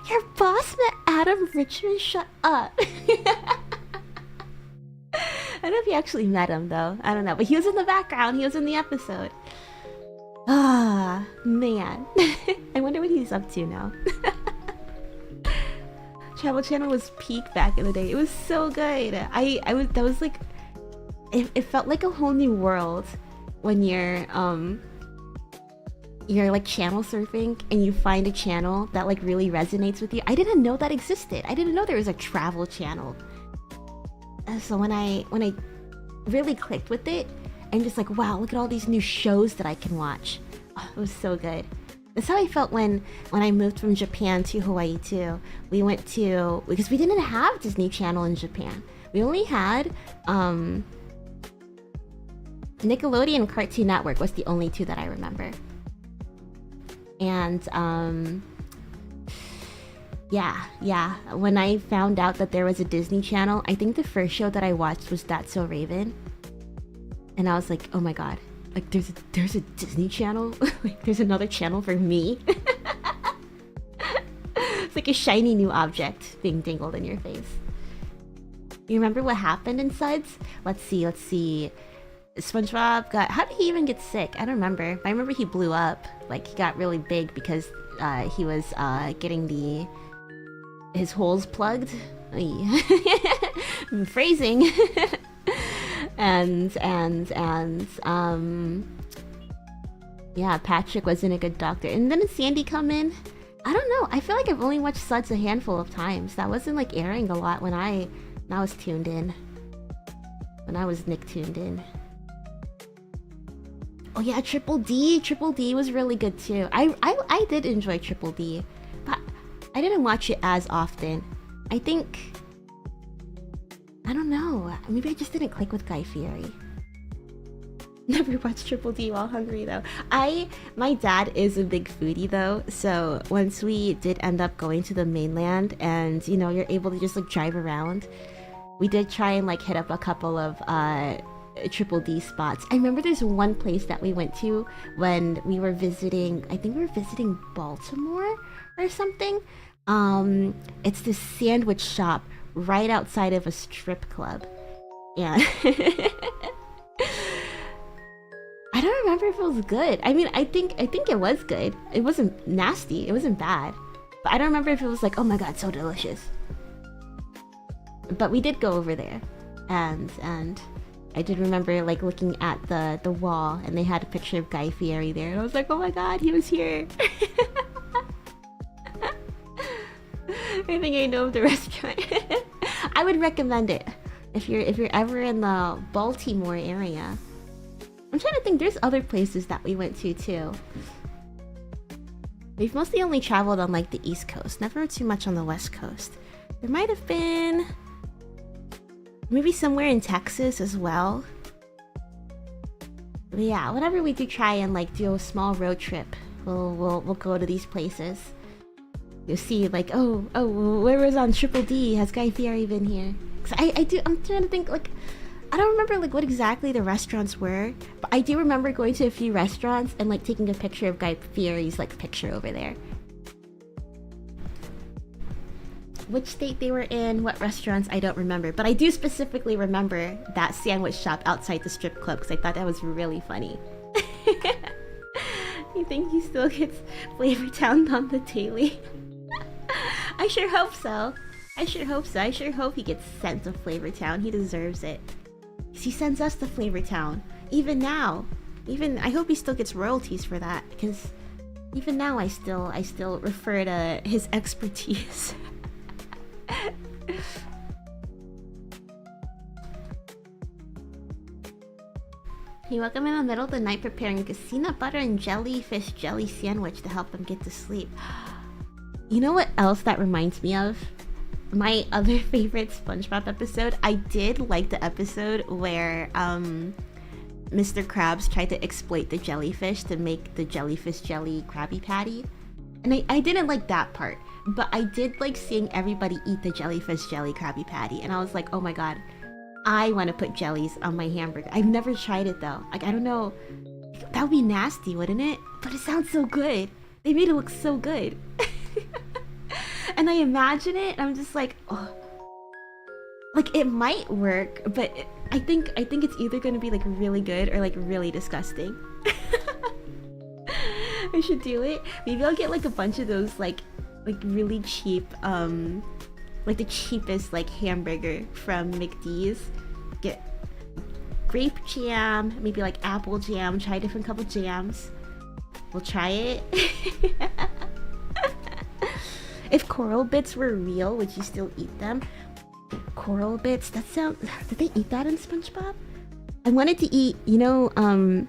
your boss met Adam Richman? Shut up. I don't know if he actually met him though. I don't know, but he was in the background. He was in the episode. Man. I wonder what he's up to now. Travel Channel was peak back in the day. It was so good. That was like, it felt like a whole new world when you're like channel surfing and you find a channel that like really resonates with you. I didn't know that existed. I didn't know there was a travel channel. So when I really clicked with it, I'm just like, wow, look at all these new shows that I can watch. Oh, it was so good. That's how I felt when I moved from Japan to Hawaii too. We went to, because we didn't have Disney Channel in Japan. We only had Nickelodeon and Cartoon Network was the only two that I remember. And yeah, when I found out that there was a Disney Channel, I think the first show that I watched was That's So Raven. And I was like, oh my god, like there's a Disney Channel? Like there's another channel for me? It's like a shiny new object being dangled in your face. You remember what happened in Suds? Let's see. SpongeBob got... How did he even get sick? I don't remember. I remember he blew up. Like, he got really big because he was getting his holes plugged. Phrasing. and yeah, Patrick wasn't a good doctor. And then did Sandy come in? I don't know. I feel like I've only watched Suds a handful of times. That wasn't like airing a lot when I was tuned in. When I was Nick tuned in. Oh yeah, Triple D. Triple D was really good too. I did enjoy Triple D, but I didn't watch it as often. I think... I don't know. Maybe I just didn't click with Guy Fieri. Never watched Triple D while hungry though. My dad is a big foodie though, so once we did end up going to the mainland and, you know, you're able to just like drive around, we did try and like hit up a couple of Triple D spots. I remember there's one place that we went to when we were visiting, I think we were visiting Baltimore or something. It's this sandwich shop right outside of a strip club. Yeah. I don't remember if it was good. I mean, I think it was good. It wasn't nasty. It wasn't bad. But I don't remember if it was like, oh my god, so delicious. But we did go over there. And I did remember like looking at the wall and they had a picture of Guy Fieri there. And I was like, oh my god, he was here. I think I know the restaurant. I would recommend it if you're ever in the Baltimore area. I'm trying to think, there's other places that we went to too. We've mostly only traveled on like the East Coast, never too much on the West Coast. There might have been maybe somewhere in Texas as well. But yeah, whenever we do try and like do a small road trip, we'll go to these places. You'll see like, oh, where was on Triple D? Has Guy Fieri been here? 'Cause I'm trying to think, like, I don't remember like what exactly the restaurants were, but I do remember going to a few restaurants and like taking a picture of Guy Fieri's like picture over there. Which state they were in, what restaurants, I don't remember, but I do specifically remember that sandwich shop outside the strip club because I thought that was really funny. You think he still gets Flavor Town on the daily? I sure hope so. I sure hope he gets sent to Flavor Town. He deserves it. He sends us to Flavor Town. Even now. I hope he still gets royalties for that. Because even now I still refer to his expertise. He woke up in the middle of the night preparing a casino butter and jellyfish jelly sandwich to help him get to sleep. You know what else that reminds me of? My other favorite SpongeBob episode. I did like the episode where Mr. Krabs tried to exploit the jellyfish to make the jellyfish jelly Krabby Patty. And I didn't like that part, but I did like seeing everybody eat the jellyfish jelly Krabby Patty, and I was like, oh my god, I want to put jellies on my hamburger. I've never tried it though. Like, I don't know, that would be nasty, wouldn't it? But it sounds so good. They made it look so good. And I imagine it, and I'm just like, oh, like it might work, but I think it's either gonna be like really good or like really disgusting. I should do it. Maybe I'll get like a bunch of those like really cheap like the cheapest like hamburger from McD's. Get grape jam, maybe like apple jam. Try a different couple jams. We'll try it. If coral bits were real, would you still eat them? Coral bits? That sound. Did they eat that in SpongeBob? I wanted to eat, you know,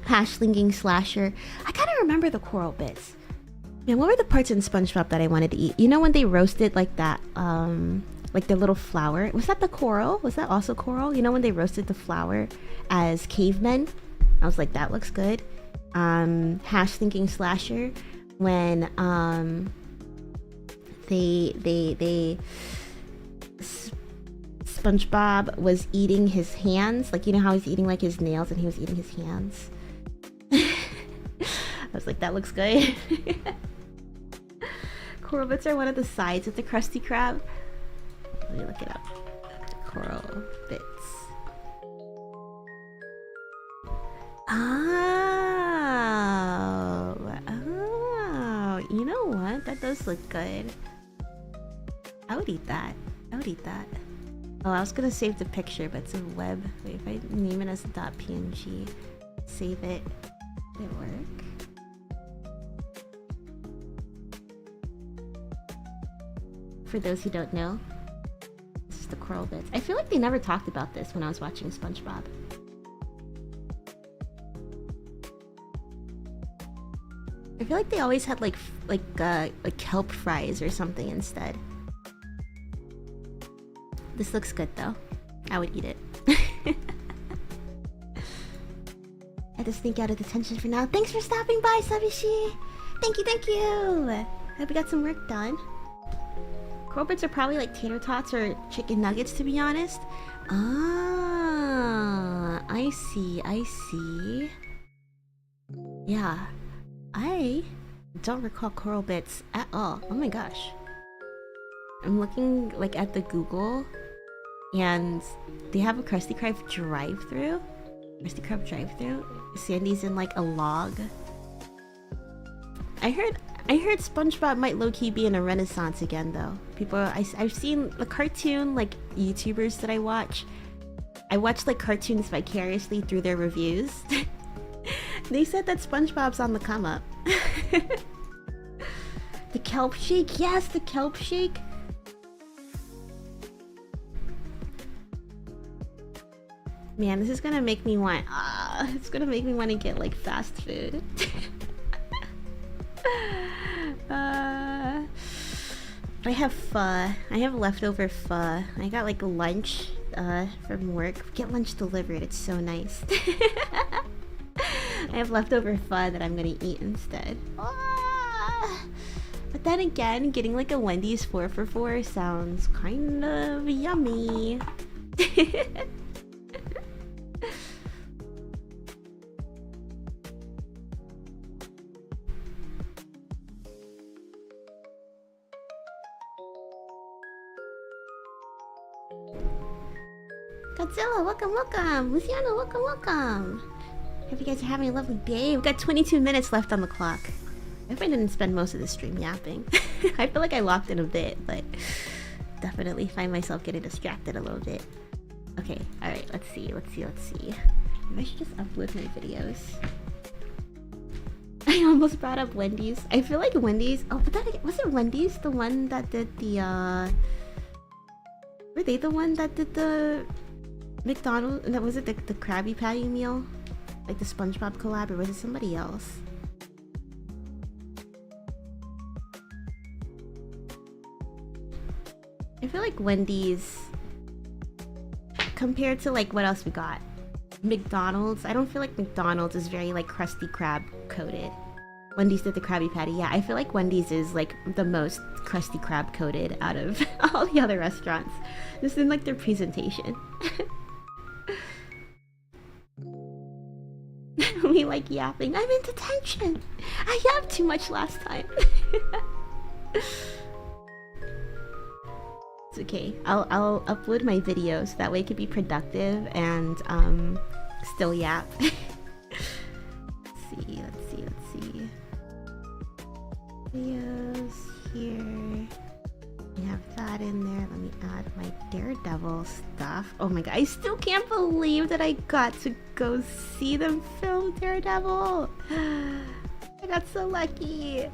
hash-slinging slasher. I kind of remember the coral bits. Man, what were the parts in SpongeBob that I wanted to eat? You know when they roasted like that, like the little flower? Was that the coral? Was that also coral? You know when they roasted the flower as cavemen? I was like, that looks good. Hash-slinging slasher when SpongeBob was eating his hands, like you know how he's eating like his nails and he was eating his hands. I was like, that looks good. Coral bits are one of the sides of the Krusty Krab. Let me look it up. Coral bits. Oh, you know what? That does look good. I would eat that. I would eat that. Oh, I was gonna save the picture, but it's a web. Wait, if I name it as .png, save it. Did it work? For those who don't know, this is the coral bits. I feel like they never talked about this when I was watching SpongeBob. I feel like they always had like kelp fries or something instead. This looks good though. I would eat it. I just sneak out of detention for now. Thanks for stopping by, Sabishi. Thank you, thank you. Hope you got some work done. Coral bits are probably like tater tots or chicken nuggets, to be honest. Ah, I see, I see. Yeah, I don't recall coral bits at all. Oh my gosh. I'm looking like at the Google and they have a Krusty Krab drive-thru. Krusty Krab drive-thru. Sandy's in like a log. I heard SpongeBob might low-key be in a renaissance again though. I've seen the cartoon like YouTubers that I watch like cartoons vicariously through their reviews. They said that SpongeBob's on the come up. The kelp shake, yes, the kelp shake. Man, this is gonna make me want it's gonna make me want to get like fast food. I have pho. I have leftover pho. I got like lunch from work. Get lunch delivered, it's so nice. I have leftover pho that I'm gonna eat instead. But then again, getting like a Wendy's 4 for $4 sounds kind of yummy. Godzilla, welcome, welcome. Luciano, welcome, welcome. Hope you guys are having a lovely day. We've got 22 minutes left on the clock. I hope I didn't spend most of the stream yapping. I feel like I locked in a bit, but definitely find myself getting distracted a little bit. Okay, alright, let's see. Maybe I should just upload my videos. I almost brought up Wendy's. I feel like Wendy's... Oh, but that... Was it Wendy's the one that did the, Were they the one that did the... McDonald's? And that was it the Krabby Patty meal? Like the SpongeBob collab, or was it somebody else? I feel like Wendy's, compared to like what else we got, McDonald's, I don't feel like McDonald's is very like Krusty Krab coated. Wendy's did the Krabby Patty. Yeah, I feel like Wendy's is like the most Krusty Krab coated out of all the other restaurants. Just in like their presentation. Me like yapping. I'm in detention. I yapped too much last time. It's okay. I'll upload my videos. That way it could be productive and still yap. Let's see. Videos here. We have that. that in there. Let me add my Daredevil stuff. Oh my god, I still can't believe that I got to go see them film Daredevil. I got so lucky.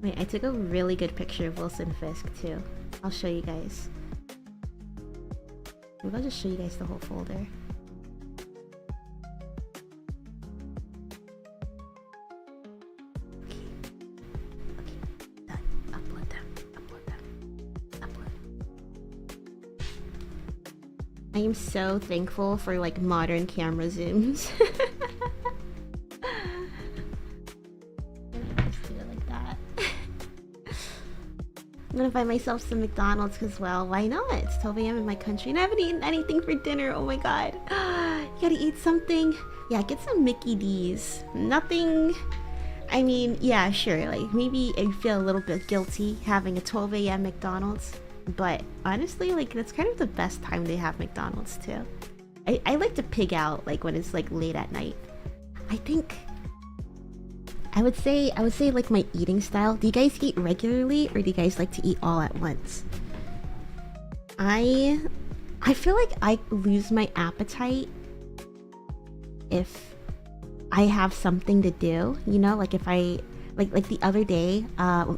Wait, I took a really good picture of Wilson Fisk too. I'll show you guys. Maybe I'll just show you guys the whole folder. Okay, done. Upload them. I am so thankful for like modern camera zooms. I'm gonna buy myself some McDonald's because, well, why not? It's 12 a.m. in my country and I haven't eaten anything for dinner. Oh my god. You gotta eat something. Yeah, get some Mickey D's. Nothing. I mean, yeah, sure. Like, maybe I feel a little bit guilty having a 12 a.m. McDonald's. But honestly, like, that's kind of the best time to have McDonald's too. I like to pig out, like, when it's, like, late at night. I think... I would say like my eating style. Do you guys eat regularly or do you guys like to eat all at once? I feel like I lose my appetite if I have something to do, you know, like if I like the other day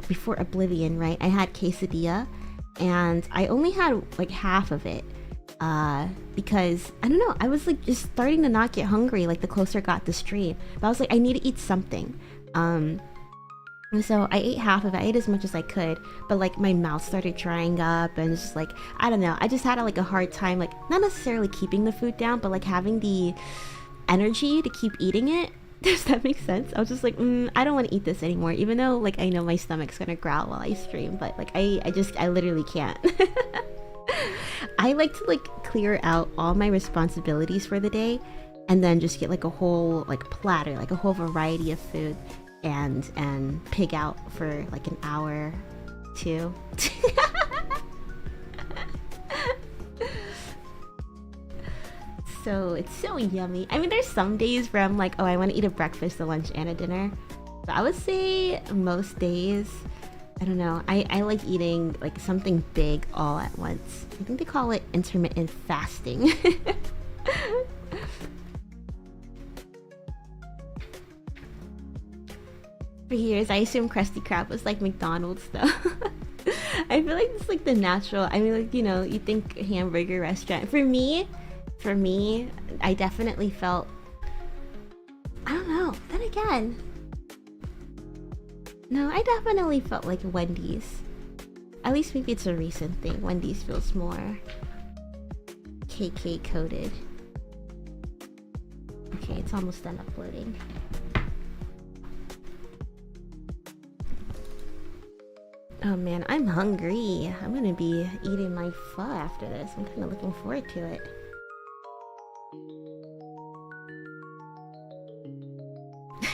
before Oblivion, right? I had quesadilla and I only had like half of it because I don't know, I was like just starting to not get hungry like the closer I got to stream, but I was like, I need to eat something. So I ate half of it. I ate as much as I could, but like my mouth started drying up and it's just like, I don't know, I just had like a hard time, like not necessarily keeping the food down, but like having the energy to keep eating it. Does that make sense? I was just like, I don't want to eat this anymore, even though like I know my stomach's gonna growl while I stream, but like I literally can't. I like to like clear out all my responsibilities for the day and then just get like a whole like platter, like a whole variety of food and pig out for like an hour, 2. So it's so yummy. I mean, there's some days where I'm like, oh, I want to eat a breakfast, a lunch, and a dinner. But I would say most days, I don't know, I like eating like something big all at once. I think they call it intermittent fasting. For years, I assumed Krusty Krab was like McDonald's though. I feel like it's like the natural, I mean, like, you know, you think hamburger restaurant. For me, I definitely felt, I don't know, then again, no, I definitely felt like Wendy's. At least maybe it's a recent thing. Wendy's feels more KK coded. Okay, it's almost done uploading. Oh man, I'm hungry. I'm gonna be eating my pho after this. I'm kind of looking forward to it.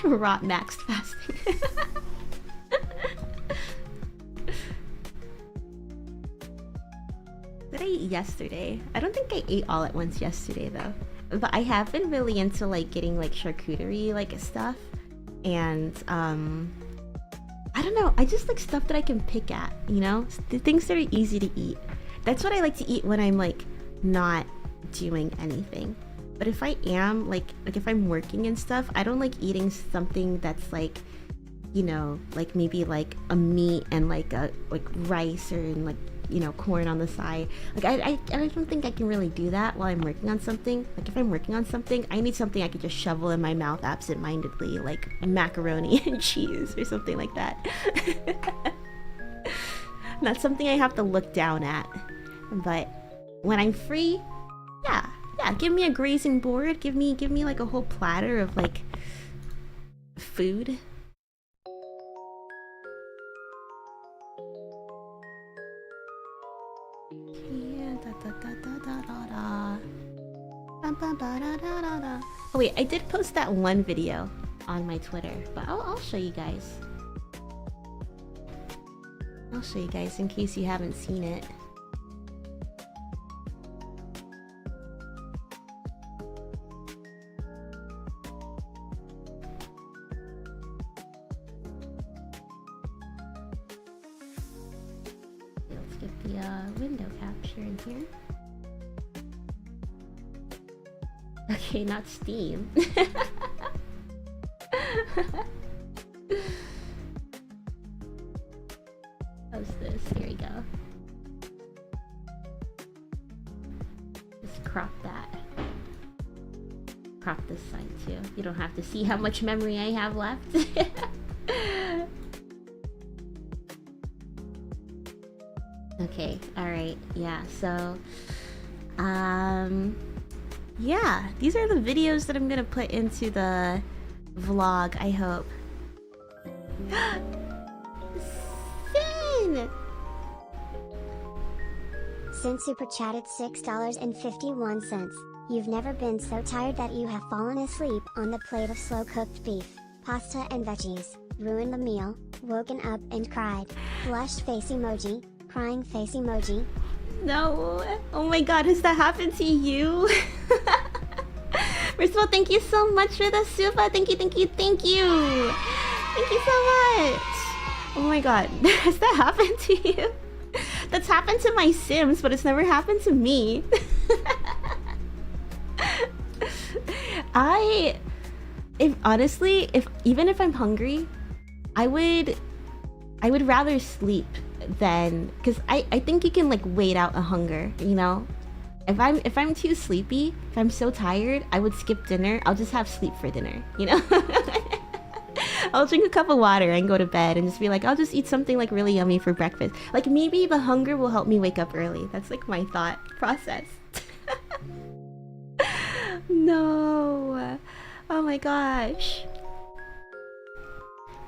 Rot maxed fasting. Did I eat yesterday? I don't think I ate all at once yesterday though. But I have been really into like getting like charcuterie like stuff. And I don't know, I just like stuff that I can pick at, you know? The things that are easy to eat. That's what I like to eat when I'm like not doing anything. But if I am like if I'm working and stuff, I don't like eating something that's like, you know, like maybe like a meat and like a like rice or like, you know, corn on the side. Like I don't think I can really do that while I'm working on something. Like if I'm working on something, I need something I could just shovel in my mouth absent-mindedly, like macaroni and cheese or something like that. Not something I have to look down at. But when I'm free, yeah, give me a grazing board, give me like a whole platter of like food. Oh wait, I did post that one video on my Twitter, but I'll show you guys. I'll show you guys in case you haven't seen it. the window capture in here. Okay, not Steam. How's this? Here we go. Just crop that. Crop this side too. You don't have to see how much memory I have left. Okay, alright, yeah, so yeah, these are the videos that I'm gonna put into the vlog, I hope. Sin! Sin super chatted $6.51. You've never been so tired that you have fallen asleep on the plate of slow-cooked beef, pasta and veggies, ruined the meal, woken up and cried, blushed face emoji, crying face emoji. No, oh my god, has that happened to you? First of all, thank you so much for the super. Thank you, thank you, thank you. Thank you so much. Oh my god, has that happened to you? That's happened to my Sims, but it's never happened to me. Even if I'm hungry, I would rather sleep than, because I think you can like wait out a hunger, you know? If I'm too sleepy, if I'm so tired, I would skip dinner. I'll just have sleep for dinner, you know? I'll drink a cup of water and go to bed and just be like, I'll just eat something like really yummy for breakfast. Like maybe the hunger will help me wake up early. That's like my thought process. No. Oh my gosh.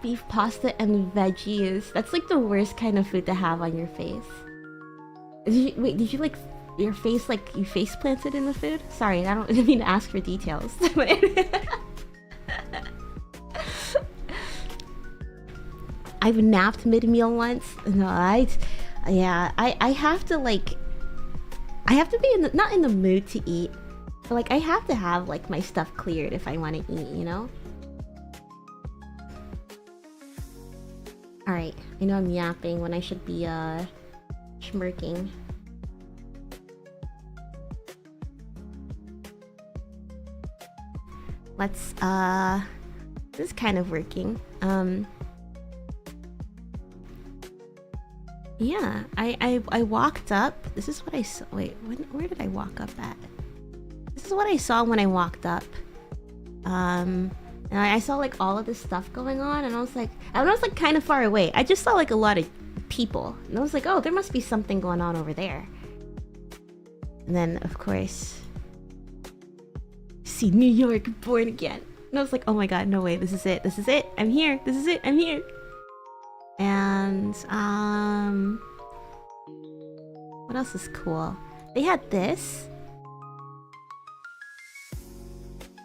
Beef pasta and veggies. That's like the worst kind of food to have on your face. Did you like your face, like you face planted in the food? Sorry, I didn't mean to ask for details. I've napped mid-meal once. No, I have to like, I have to be not in the mood to eat, but like I have to have like my stuff cleared if I want to eat, you know? Alright, I know I'm yapping when I should be schmirking. Let's this is kind of working. Yeah, I walked up. This is what I saw. Wait, where did I walk up at? This is what I saw when I walked up. And I saw like all of this stuff going on, and I was like kind of far away. I just saw like a lot of people, and I was like, oh, there must be something going on over there. And then of course, see New York born again, and I was like, oh my god, no way, this is it, I'm here, this is it, I'm here. And what else is cool? They had this.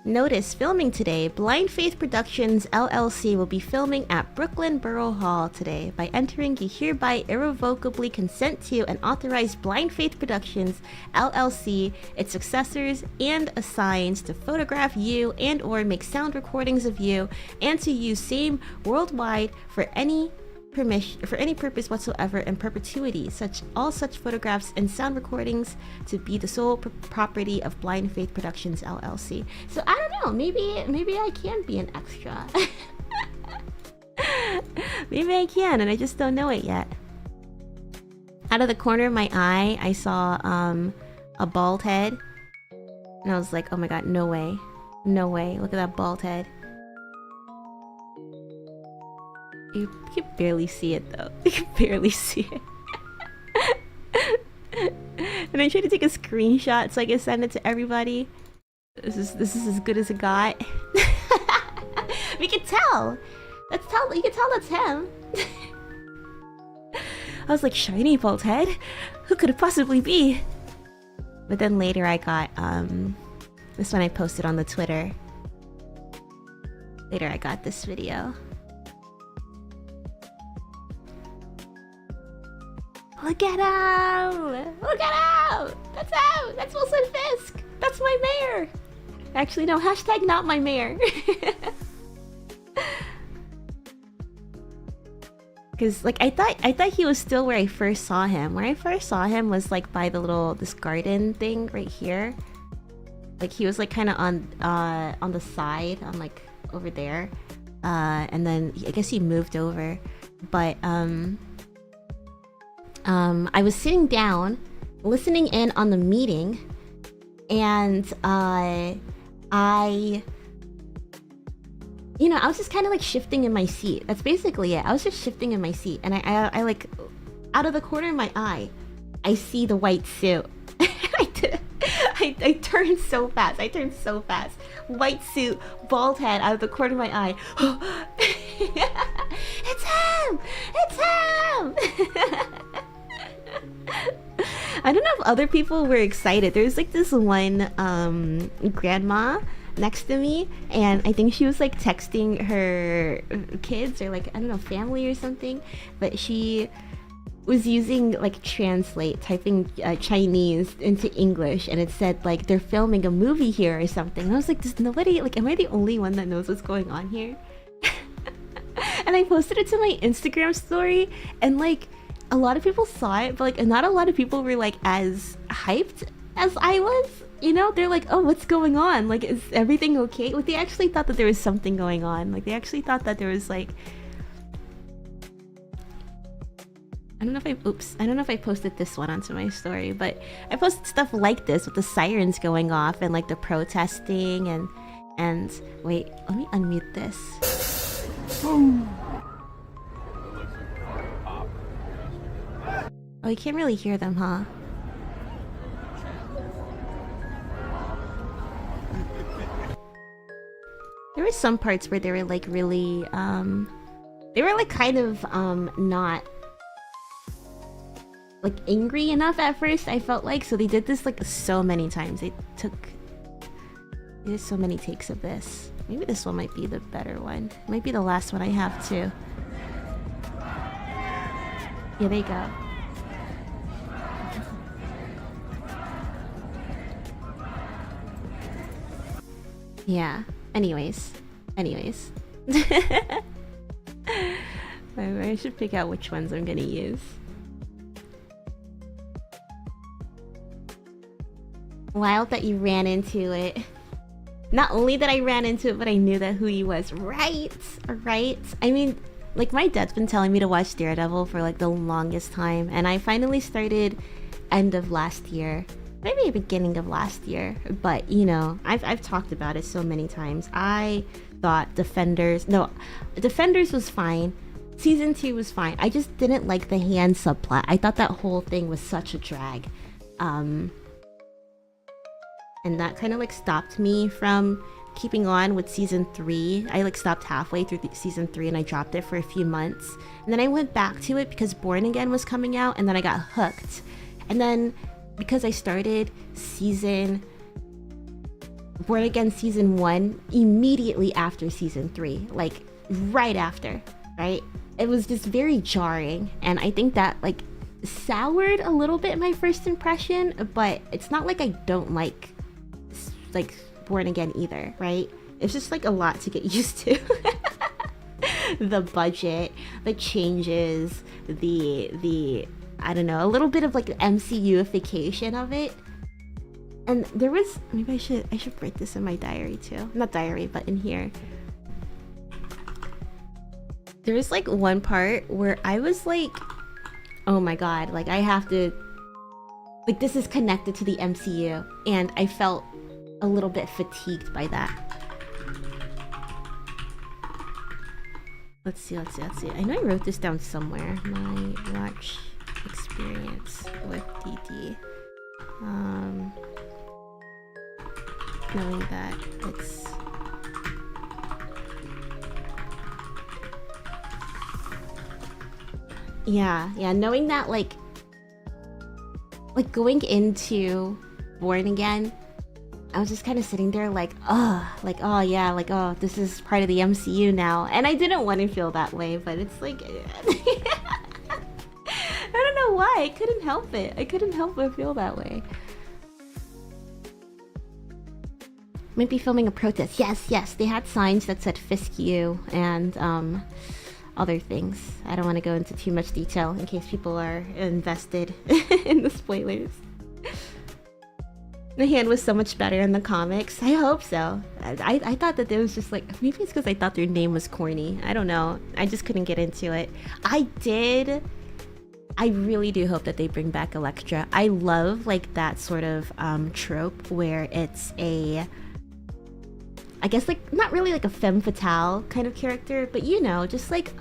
Notice filming today. Blind Faith Productions LLC will be filming at Brooklyn Borough Hall today. By entering, you hereby irrevocably consent to and authorize Blind Faith Productions LLC, its successors, and assigns to photograph you and or make sound recordings of you, and to use same worldwide for any purpose whatsoever in perpetuity. All such photographs and sound recordings to be the sole property of Blind Faith Productions LLC. So I don't know, maybe I can be an extra. Maybe I can, and I just don't know it yet. Out of the corner of my eye, I saw a bald head, and I was like, oh my god, no way, look at that bald head. You can barely see it though. You can barely see it. And I tried to take a screenshot so I can send it to everybody. This is as good as it got. We can tell. You can tell that's him. I was like, shiny bald head? Who could it possibly be? But then later I got this one I posted on the Twitter. Later I got this video. Look at him! Look at him! That's him! That's Wilson Fisk! That's my mayor! Actually, no, hashtag not my mayor. Cause like I thought he was still where I first saw him. Where I first saw him was like by this garden thing right here. Like he was like kind of on the side, on like over there. And then I guess he moved over. But I was sitting down, listening in on the meeting, and I was just kind of like shifting in my seat. That's basically it. I was just shifting in my seat, and I like, out of the corner of my eye, I see the white suit. I turned so fast. White suit, bald head, out of the corner of my eye. It's him! I don't know if other people were excited. There's like this one grandma next to me, and I think she was like texting her kids or like, I don't know, family or something, but she was using like translate, typing Chinese into English, and it said like they're filming a movie here or something. And I was like, does nobody, like, am I the only one that knows what's going on here? And I posted it to my Instagram story, and like a lot of people saw it, but like not a lot of people were like as hyped as I was. You know, they're like, oh, what's going on? Like, is everything okay? Like, they actually thought that there was something going on. Like, they actually thought that there was like, I don't know if I posted this one onto my story, but I posted stuff like this with the sirens going off and like the protesting and wait, let me unmute this. Oh, you can't really hear them, huh? There were some parts where they were like really, they were like kind of not like angry enough at first, I felt like. So they did this like so many times. They did so many takes of this. Maybe this one might be the better one. It might be the last one I have too. Yeah, there you go. Yeah. Anyways. I should pick out which ones I'm gonna use. Wild that you ran into it. Not only that I ran into it, but I knew that who he was. Right? I mean, like, my dad's been telling me to watch Daredevil for like the longest time, and I finally started end of last year. Maybe beginning of last year, but you know, I've talked about it so many times. I thought Defenders was fine. Season 2 was fine. I just didn't like the hand subplot. I thought that whole thing was such a drag. And that kind of like stopped me from keeping on with season 3. I like stopped halfway through season 3 and I dropped it for a few months. And then I went back to it because Born Again was coming out, and then I got hooked. And then because I started Born Again season 1 immediately after season 3, like right after, right? It was just very jarring, and I think that like soured a little bit my first impression, but it's not like I don't like Born Again either, right? It's just like a lot to get used to. The budget, the changes, the I don't know, a little bit of like MCU-ification of it. And there was, maybe I should write this in my diary too. Not diary, but in here. There was like one part where I was like, oh my god, like I have to, like this is connected to the MCU, and I felt a little bit fatigued by that. Let's see. I know I wrote this down somewhere. My watch experience with DD. Knowing that it's knowing that like going into Born Again, I was just kind of sitting there like, oh, this is part of the MCU now. And I didn't want to feel that way, but it's like, I don't know why. I couldn't help it. I couldn't help but feel that way. Might be filming a protest. Yes. They had signs that said "Fisk you," and other things. I don't want to go into too much detail in case people are invested in the spoilers. The hand was so much better in the comics. I hope so. I thought that there was just like, maybe it's because I thought their name was corny. I don't know. I just couldn't get into it. I really do hope that they bring back Elektra. I love like that sort of trope where it's a, I guess like not really like a femme fatale kind of character, but you know, just like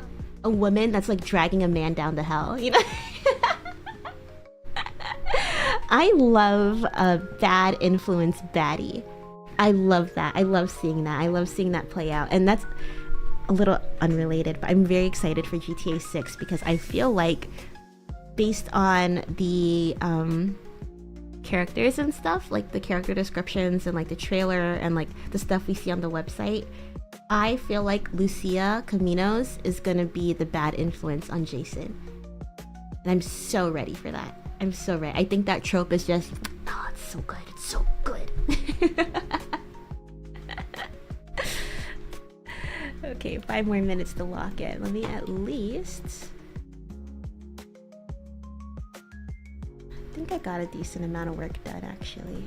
a woman that's like dragging a man down to hell, you know? I love a bad influence baddie. I love that. I love seeing that. I love seeing that play out. And that's a little unrelated, but I'm very excited for GTA 6 because I feel like based on the characters and stuff, like the character descriptions and like the trailer and like the stuff we see on the website, I feel like Lucia Caminos is gonna be the bad influence on Jason. And I'm so ready for that. I'm so ready. I think that trope is just, oh, it's so good. It's so good. Okay, 5 more minutes to lock in. Let me at least... I think I got a decent amount of work done, actually.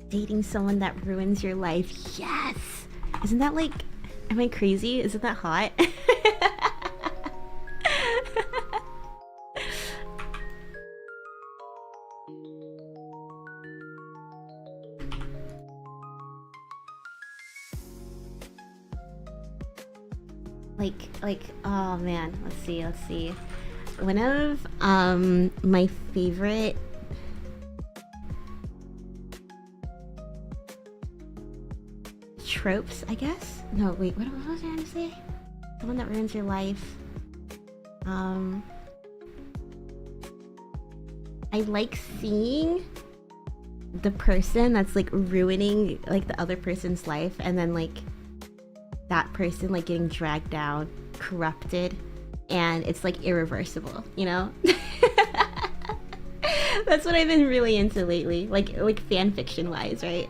Dating someone that ruins your life. Yes! Isn't that like... Am I crazy? Isn't that hot? oh man, let's see. One of my favorite tropes, I guess? No, wait, what was I trying to say? Someone that ruins your life. I like seeing the person that's like ruining like the other person's life, and then like that person like getting dragged down, corrupted, and it's like irreversible, you know? That's what I've been really into lately, like fan fiction wise, right?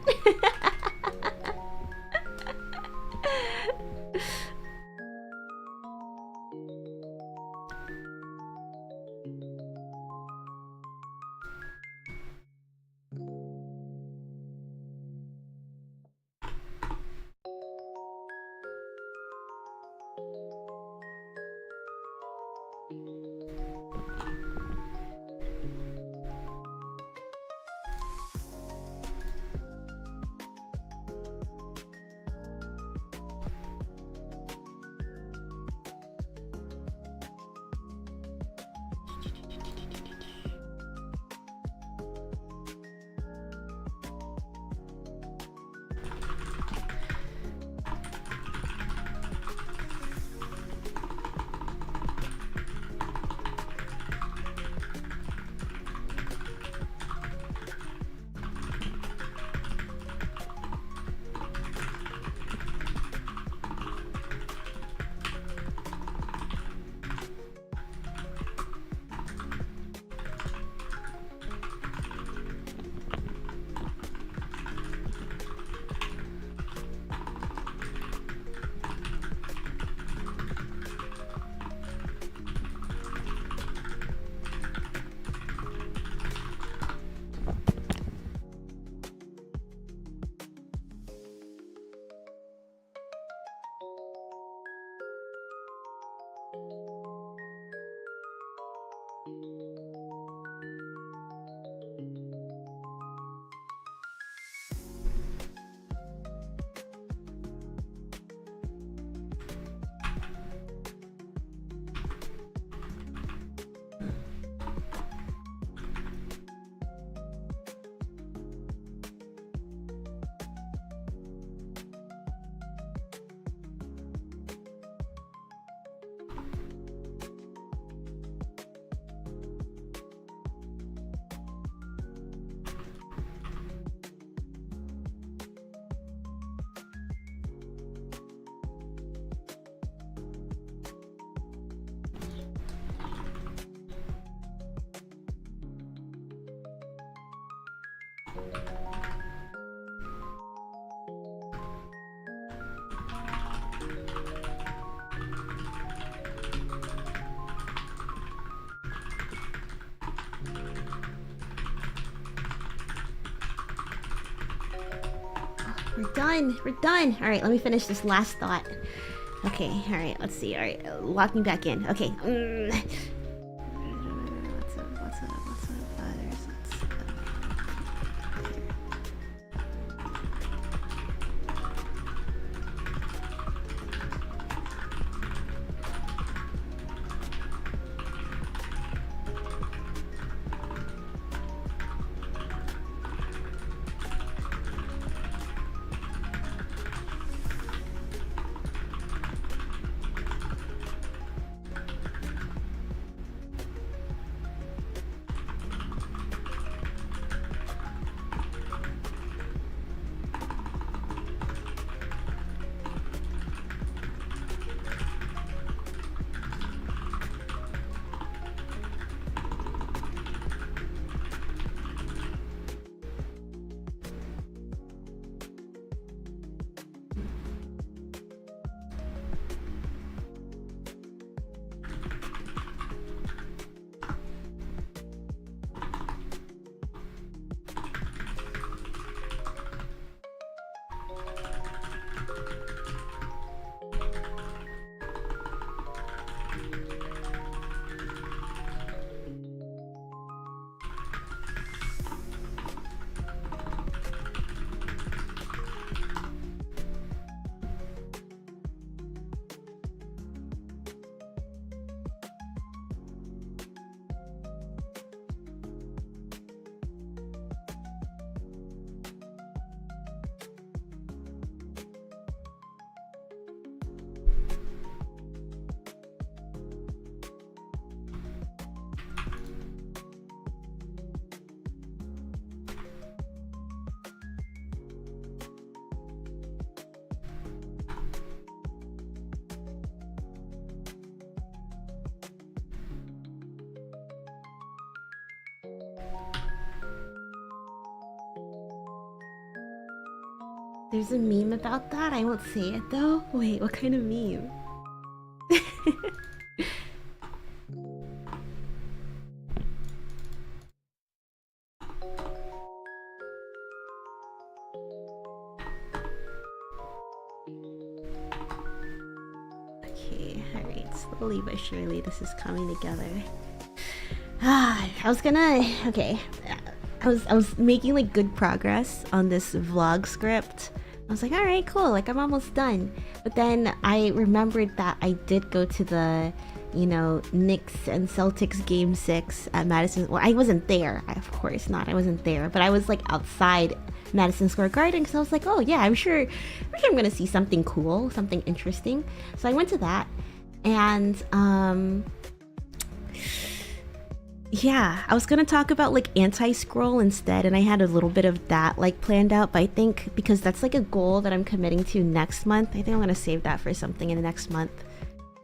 We're done. We're done. All right, let me finish this last thought. Okay, all right, let's see. All right, lock me back in. Okay. What's up? There's a meme about that. I won't say it though. Wait, what kind of meme? Okay, alright. Slowly but surely this is coming together. Okay. I was making like good progress on this vlog script. I was like, all right, cool, like I'm almost done. But then I remembered that I did go to the, you know, Knicks and Celtics game 6 at Madison. Well, I wasn't there, of course not. I wasn't there, but I was like outside Madison Square Garden because I was like, oh yeah, I'm sure I'm gonna see something cool, something interesting. So I went to that, and yeah, I was gonna talk about like anti-scroll instead, and I had a little bit of that like planned out, but I think because that's like a goal that I'm committing to next month, I think I'm gonna save that for something in the next month.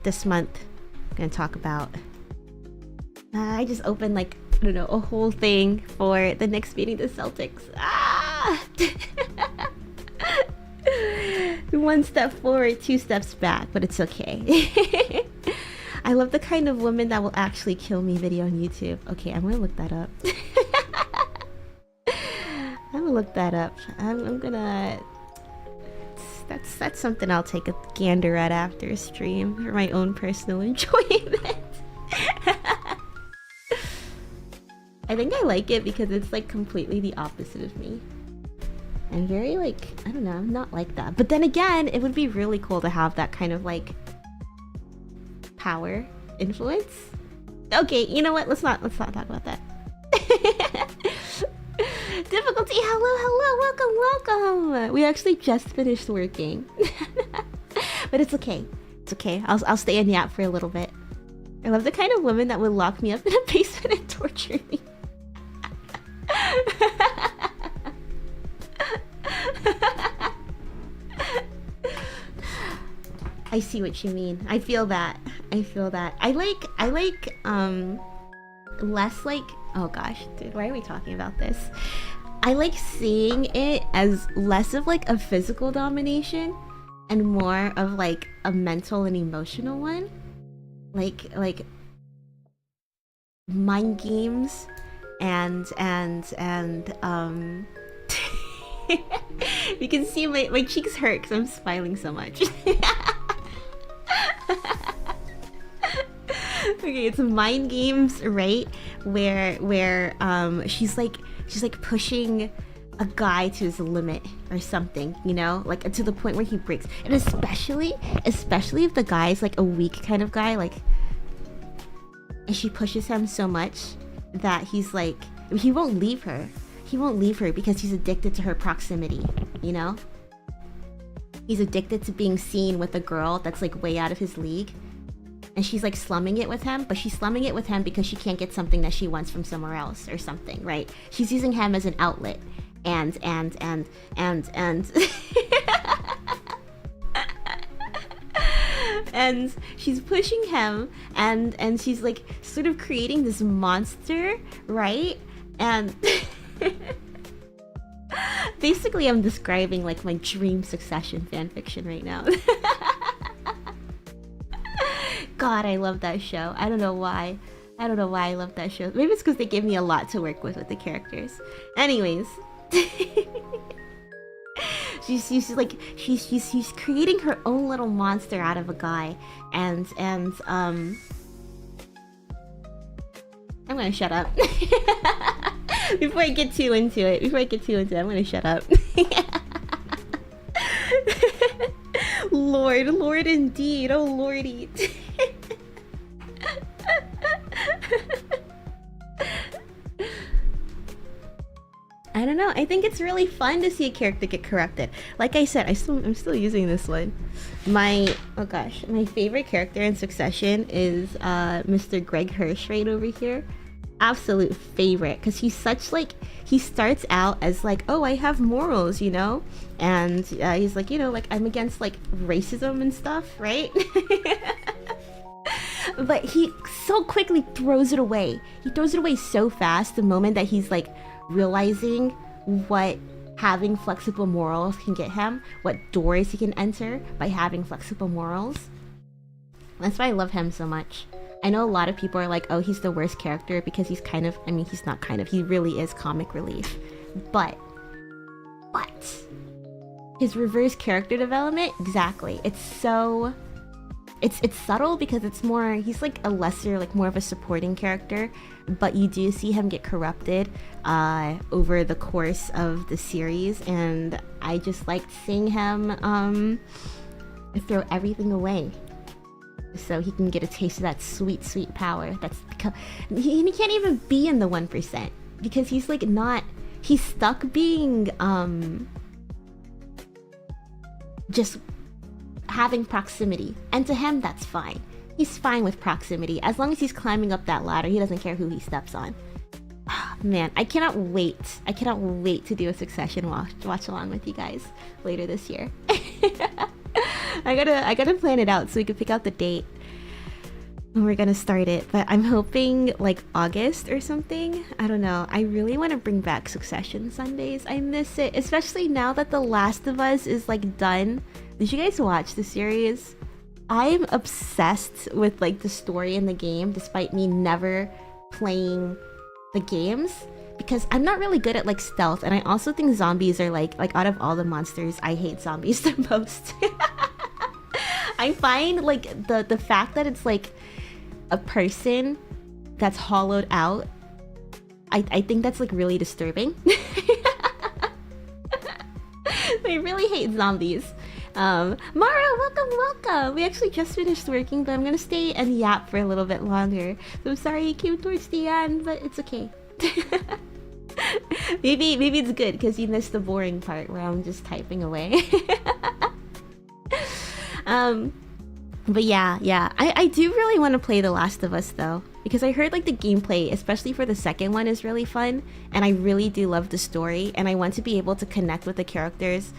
This month, I'm gonna talk about. I just opened like, I don't know, a whole thing for the Knicks beating the Celtics. Ah! 1 step forward, 2 steps back, but it's okay. I love the kind of woman that will actually kill me video on YouTube. Okay, I'm gonna look that up. I'm gonna look that up. I'm gonna... That's something I'll take a gander at after a stream for my own personal enjoyment. I think I like it because it's like completely the opposite of me. I'm very like, I don't know, I'm not like that. But then again, it would be really cool to have that kind of like power influence. Okay, you know what? Let's not talk about that. Difficulty. Hello, welcome. We actually just finished working, but it's okay. It's okay. I'll stay in the app for a little bit. I love the kind of women that would lock me up in a basement and torture me. I see what you mean. I feel that. I like less like, oh gosh, dude, why are we talking about this? I like seeing it as less of like a physical domination and more of like a mental and emotional one. Like mind games and you can see my cheeks hurt because I'm smiling so much. Okay, it's mind games, right? Where she's like pushing a guy to his limit or something, you know, like to the point where he breaks. And especially if the guy's like a weak kind of guy, like, and she pushes him so much that he's like, he won't leave her. He won't leave her because he's addicted to her proximity, you know? He's addicted to being seen with a girl that's like way out of his league. And she's like slumming it with him, but she's slumming it with him because she can't get something that she wants from somewhere else or something, right? She's using him as an outlet. And and she's pushing him and she's like sort of creating this monster, right? And basically I'm describing like my dream Succession fanfiction right now. God, I love that show. I don't know why I love that show. Maybe it's because they give me a lot to work with the characters. Anyways. she's creating her own little monster out of a guy, and I'm gonna shut up. Before I get too into it, I'm gonna shut up. Lord indeed, oh lordy. I don't know. I think it's really fun to see a character get corrupted. Like I said, I'm still using this one. My favorite character in Succession is Mr. Greg Hirsch right over here. Absolute favorite, because he's such like, he starts out as like, oh, I have morals, you know, and he's like, you know, like I'm against like racism and stuff, right? But he so quickly throws it away. He throws it away so fast the moment that he's like realizing what having flexible morals can get him, what doors he can enter by having flexible morals. That's why I love him so much. I know a lot of people are like, oh, he's the worst character because he's kind of, I mean, he's not kind of, he really is comic relief. But his reverse character development, exactly. It's so, it's subtle because it's more, he's like a lesser, like more of a supporting character, but you do see him get corrupted over the course of the series, and I just liked seeing him throw everything away so he can get a taste of that sweet power. That's because he can't even be in the 1% because he's like not, he's stuck being just having proximity, and to him that's fine. He's fine with proximity as long as he's climbing up that ladder. He doesn't care who he steps on. Oh, man, I cannot wait to do a Succession watch along with you guys later this year. I gotta plan it out so we can pick out the date when we're gonna start it, but I'm hoping like August or something. I don't know. I really want to bring back Succession Sundays. I miss it, especially now that The Last of Us is like done. Did you guys watch the series? I'm obsessed with like the story in the game, despite me never playing the games, because I'm not really good at like stealth, and I also think zombies are like out of all the monsters, I hate zombies the most. I find like the fact that it's like a person that's hollowed out, I think that's like really disturbing. I really hate zombies. Mara, welcome! We actually just finished working, but I'm gonna stay and yap for a little bit longer. So I'm sorry you came towards the end, but it's okay. maybe it's good because you missed the boring part where I'm just typing away. But yeah, I do really want to play The Last of Us though, because I heard like the gameplay, especially for the second one, is really fun, and I really do love the story, and I want to be able to connect with the characters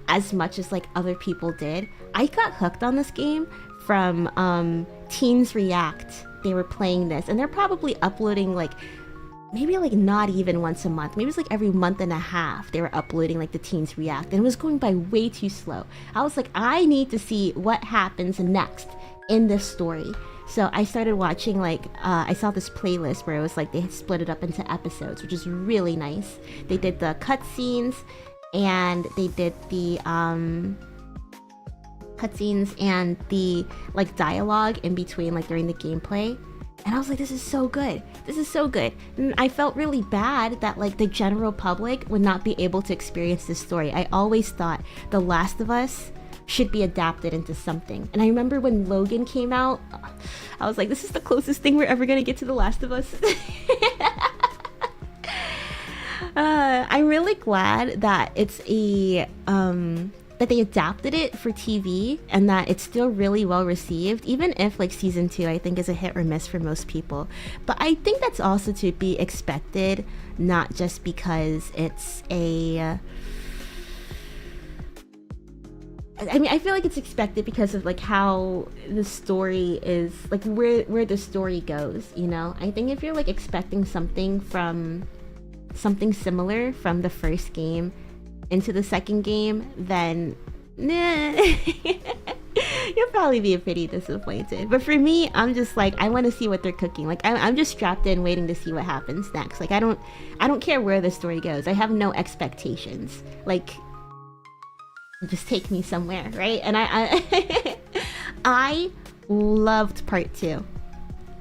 as much as like other people did. I got hooked on this game from Teens React. They were playing this, and they're probably uploading like maybe like not even once a month, maybe it was like every month and a half they were uploading like the teens react, and it was going by way too slow. I was like, I need to see what happens next in this story. So I started watching, like I saw this playlist where it was like they had split it up into episodes, which is really nice. They did the cutscenes and they did the cutscenes and the like dialogue in between, like during the gameplay. And I was like, this is so good. This is so good. And I felt really bad that like the general public would not be able to experience this story. I always thought The Last of Us should be adapted into something. And I remember when Logan came out, I was like, this is the closest thing we're ever gonna get to The Last of Us. I'm really glad that it's a that they adapted it for TV and that it's still really well received, even if like season 2 I think is a hit or miss for most people. But I think that's also to be expected, not just because it's a I mean, I feel like it's expected because of like how the story is, like where the story goes, you know? I think if you're like expecting something similar from the first game into the second game, then nah, you'll probably be pretty disappointed. But for me, I'm just like, I want to see what they're cooking. Like I'm just strapped in waiting to see what happens next. Like I don't care where the story goes. I have no expectations. Like, just take me somewhere, right? And I loved part 2,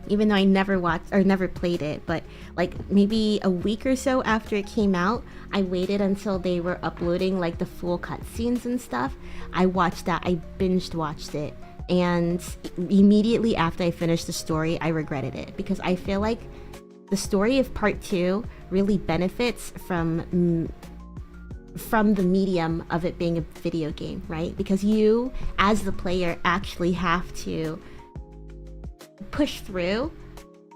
even though I never watched or never played it. But like maybe a week or so after it came out, I waited until they were uploading like the full cutscenes and stuff. I watched that. I binged watched it, and immediately after I finished the story, I regretted it because I feel like the story of part 2 really benefits from the medium of it being a video game, right? Because you as the player actually have to push through,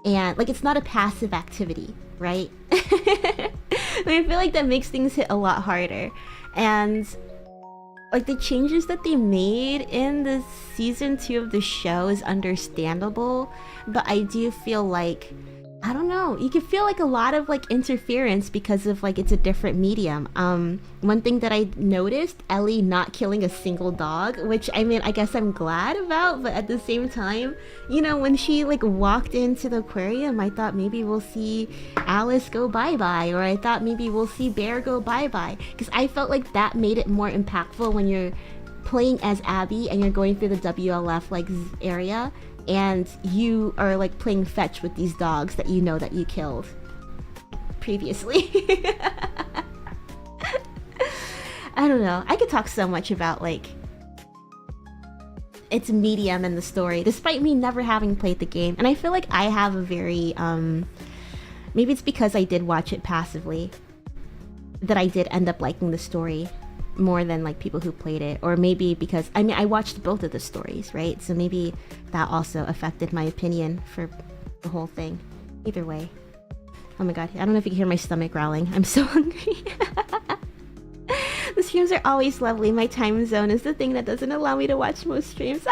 and like it's not a passive activity, right? I mean, I feel like that makes things hit a lot harder. And like the changes that they made in the season 2 of the show is understandable, but I do feel like, I don't know, you can feel like a lot of like interference because of like it's a different medium. One thing that I noticed, Ellie not killing a single dog, which I mean, I guess I'm glad about, but at the same time, you know, when she like walked into the aquarium, I thought maybe we'll see Alice go bye-bye, or I thought maybe we'll see Bear go bye-bye, because I felt like that made it more impactful when you're playing as Abby and you're going through the WLF like area, and you are like playing fetch with these dogs that you know that you killed previously. I don't know. I could talk so much about like its medium and the story, despite me never having played the game. And I feel like I have a very maybe it's because I did watch it passively that I did end up liking the story more than like people who played it, or maybe because I mean I watched both of the stories, right? So maybe that also affected my opinion for the whole thing. Either way, oh my god, I don't know if you can hear my stomach growling. I'm so hungry. The streams are always lovely. My time zone is the thing that doesn't allow me to watch most streams.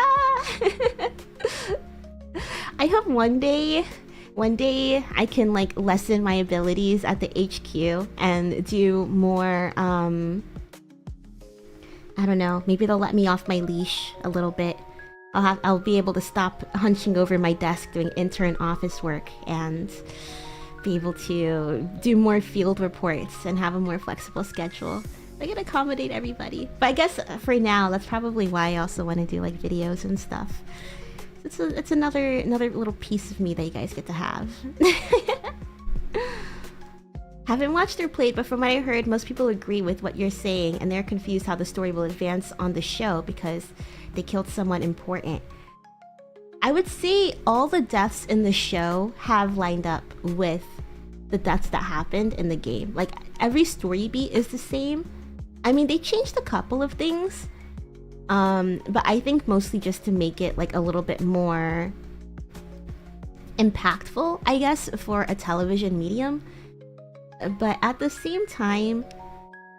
I hope one day I can like lessen my abilities at the HQ and do more I don't know, maybe they'll let me off my leash a little bit. I'll be able to stop hunching over my desk doing intern office work and be able to do more field reports and have a more flexible schedule. I can accommodate everybody. But I guess for now, that's probably why I also want to do like videos and stuff. It's another little piece of me that you guys get to have. Haven't watched or played, but from what I heard, most people agree with what you're saying, and they're confused how the story will advance on the show because they killed someone important. I would say all the deaths in the show have lined up with the deaths that happened in the game. Like, every story beat is the same. I mean, they changed a couple of things, but I think mostly just to make it like a little bit more impactful, I guess, for a television medium. But at the same time,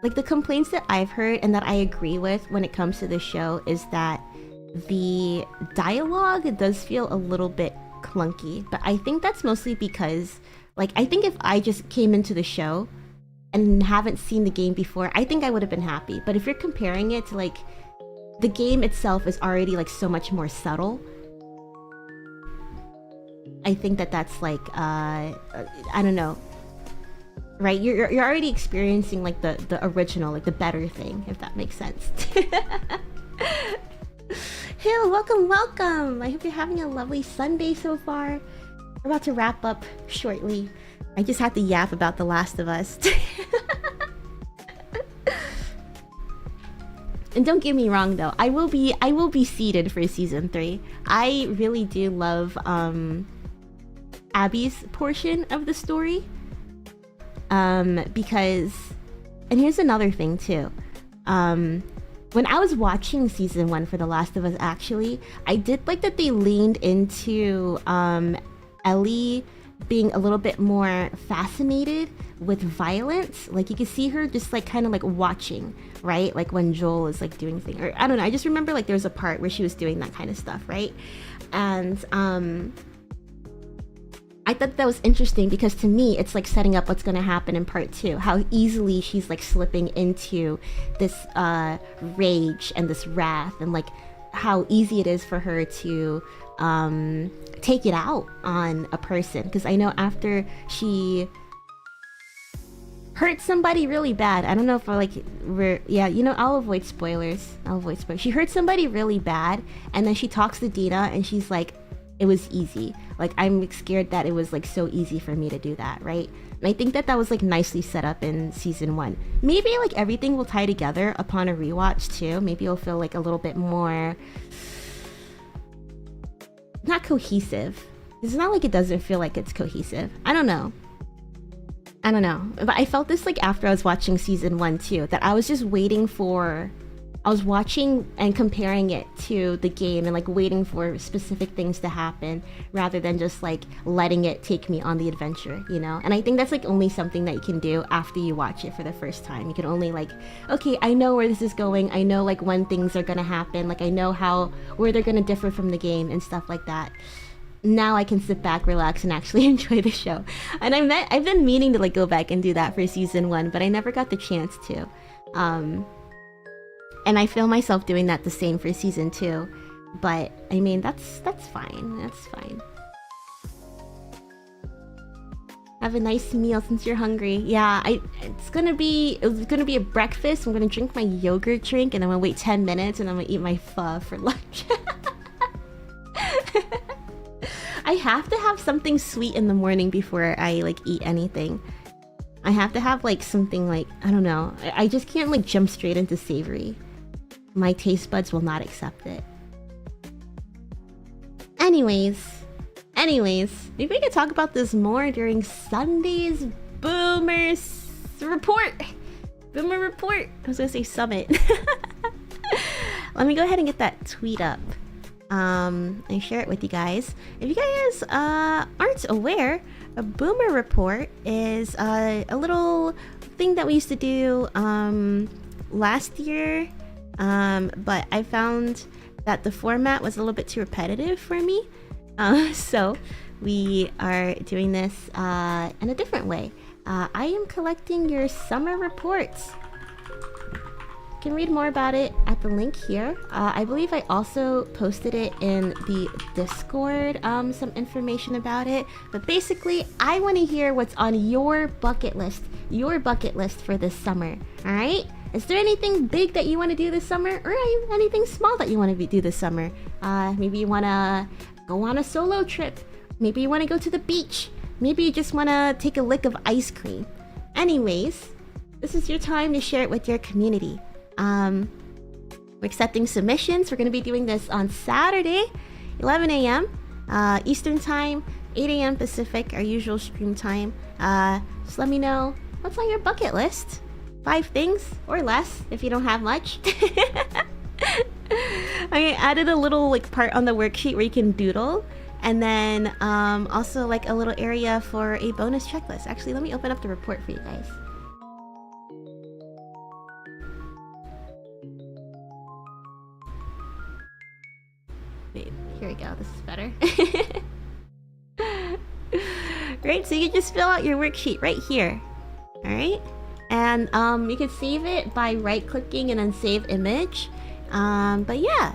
like the complaints that I've heard and that I agree with when it comes to the show is that the dialogue does feel a little bit clunky. But I think that's mostly because Like, I think if I just came into the show and haven't seen the game before, I think I would have been happy. But if you're comparing it to, like, the game itself is already, like, so much more subtle, I think that that's, like, I don't know. Right? You're already experiencing, like, the original, like, the better thing, if that makes sense. Hill, welcome! I hope you're having a lovely Sunday so far. We're about to wrap up shortly. I just had to yap about The Last of Us. And don't get me wrong though, I will be seated for season 3. I really do love Abby's portion of the story. Because, and here's another thing too. When I was watching season 1 for The Last of Us, actually, I did like that they leaned into Ellie being a little bit more fascinated with violence. Like, you could see her just like kind of like watching, right? Like when Joel is like doing things, or I don't know, I just remember like there was a part where she was doing that kind of stuff, right? And I thought that was interesting because to me it's like setting up what's going to happen in part 2, how easily she's like slipping into this rage and this wrath, and like how easy it is for her to take it out on a person. Because I know after she hurt somebody really bad, I don't know if yeah, you know, I'll avoid spoilers. She hurt somebody really bad, and then she talks to Dina and she's like, it was easy. Like, I'm scared that it was like so easy for me to do that, right? And I think that that was like nicely set up in season 1. Maybe like everything will tie together upon a rewatch too. Maybe it'll feel like a little bit more, not cohesive. It's not like it doesn't feel like it's cohesive. I don't know. But I felt this like after I was watching season 1 too, that I was just waiting for, I was watching and comparing it to the game and like waiting for specific things to happen rather than just like letting it take me on the adventure, you know? And I think that's like only something that you can do after you watch it for the first time. You can only like, okay, I know where this is going. I know like when things are gonna happen. Like I know where they're gonna differ from the game and stuff like that. Now I can sit back, relax, and actually enjoy the show. And I've been meaning to like go back and do that for season 1, but I never got the chance to. And I feel myself doing that the same for season 2. But I mean, that's fine. That's fine. Have a nice meal since you're hungry. Yeah, it's gonna be a breakfast. I'm gonna drink my yogurt drink, and I'm gonna wait 10 minutes, and I'm gonna eat my pho for lunch. I have to have something sweet in the morning before I like eat anything. I have to have like something like, I don't know. I just can't like jump straight into savory. My taste buds will not accept it. Anyways, maybe we could talk about this more during Sunday's Boomer Report. Boomer Report. I was gonna say summit. Let me go ahead and get that tweet up. And share it with you guys. If you guys aren't aware, a Boomer Report is a little thing that we used to do last year, but I found that the format was a little bit too repetitive for me, so we are doing this in a different way. I am collecting your summer reports. You can read more about it at the link here. I believe I also posted it in the Discord, some information about it. But basically, I want to hear what's on your bucket list for this summer. All right? Is there anything big that you want to do this summer, or anything small that you want to do this summer? Maybe you want to go on a solo trip. Maybe you want to go to the beach. Maybe you just want to take a lick of ice cream. Anyways, this is your time to share it with your community. We're accepting submissions. We're going to be doing this on Saturday, 11 a.m. Eastern Time, 8 a.m. Pacific, our usual stream time. Just let me know what's on your bucket list. 5 things or less if you don't have much. I added a little like part on the worksheet where you can doodle, and then also like a little area for a bonus checklist. Actually, let me open up the report for you guys. Wait, here we go. This is better. Right, so you can just fill out your worksheet right here. Alright? And you can save it by right-clicking and then save image. But yeah.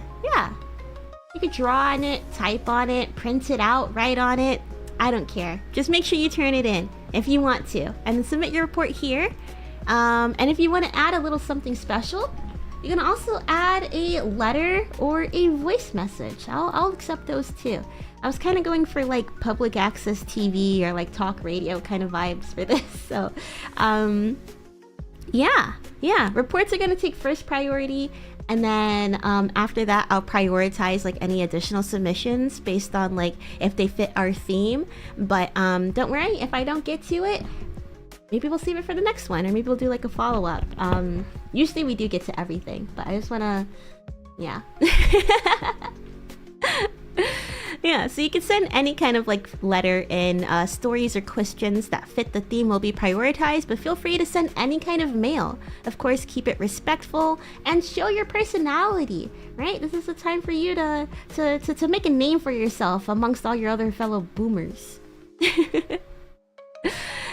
You could draw on it, type on it, print it out, write on it. I don't care. Just make sure you turn it in if you want to. And then submit your report here. And if you want to add a little something special, you can also add a letter or a voice message. I'll accept those too. I was kind of going for like public access TV or like talk radio kind of vibes for this. So, yeah. Reports are going to take first priority. And then after that, I'll prioritize like any additional submissions based on like if they fit our theme. But don't worry, if I don't get to it, maybe we'll save it for the next one, or maybe we'll do like a follow-up. Usually we do get to everything, but I just wanna, yeah. Yeah, so you can send any kind of like letter in. Stories or questions that fit the theme will be prioritized, but feel free to send any kind of mail. Of course, keep it respectful and show your personality, right? This is the time for you to make a name for yourself amongst all your other fellow boomers.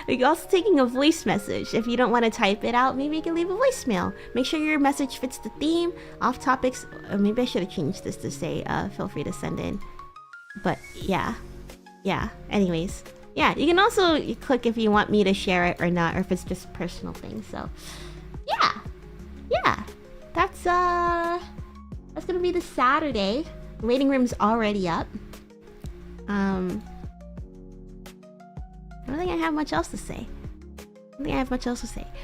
You're also taking a voice message. If you don't want to type it out, maybe you can leave a voicemail. Make sure your message fits the theme. Off topics, maybe I should have changed this to say, feel free to send in. But yeah, anyways, yeah, you can also click if you want me to share it or not, or if it's just personal things. So yeah, that's gonna be the Saturday. Waiting room's already up. I don't think I have much else to say.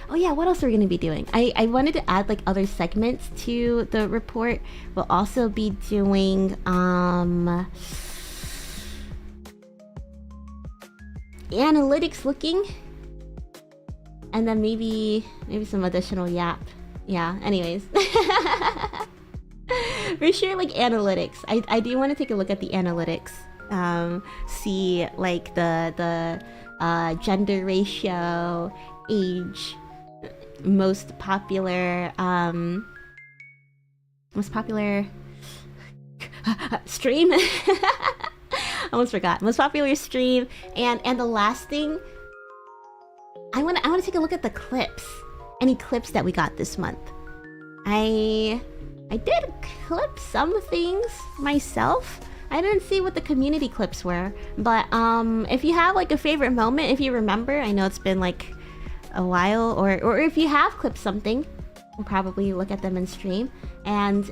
Oh yeah, what else are we gonna be doing? I wanted to add like other segments to the report. We'll also be doing analytics looking, and then maybe some additional yap. Yeah, anyways. For sure, like analytics. I do want to take a look at the analytics. See like the gender ratio, age, most popular stream. Almost forgot. Most popular stream, and the last thing, I want to take a look at the clips. Any clips that we got this month. I did clip some things myself. I didn't see what the community clips were, but if you have like a favorite moment, if you remember, I know it's been like a while, or if you have clipped something, we'll probably look at them in stream. And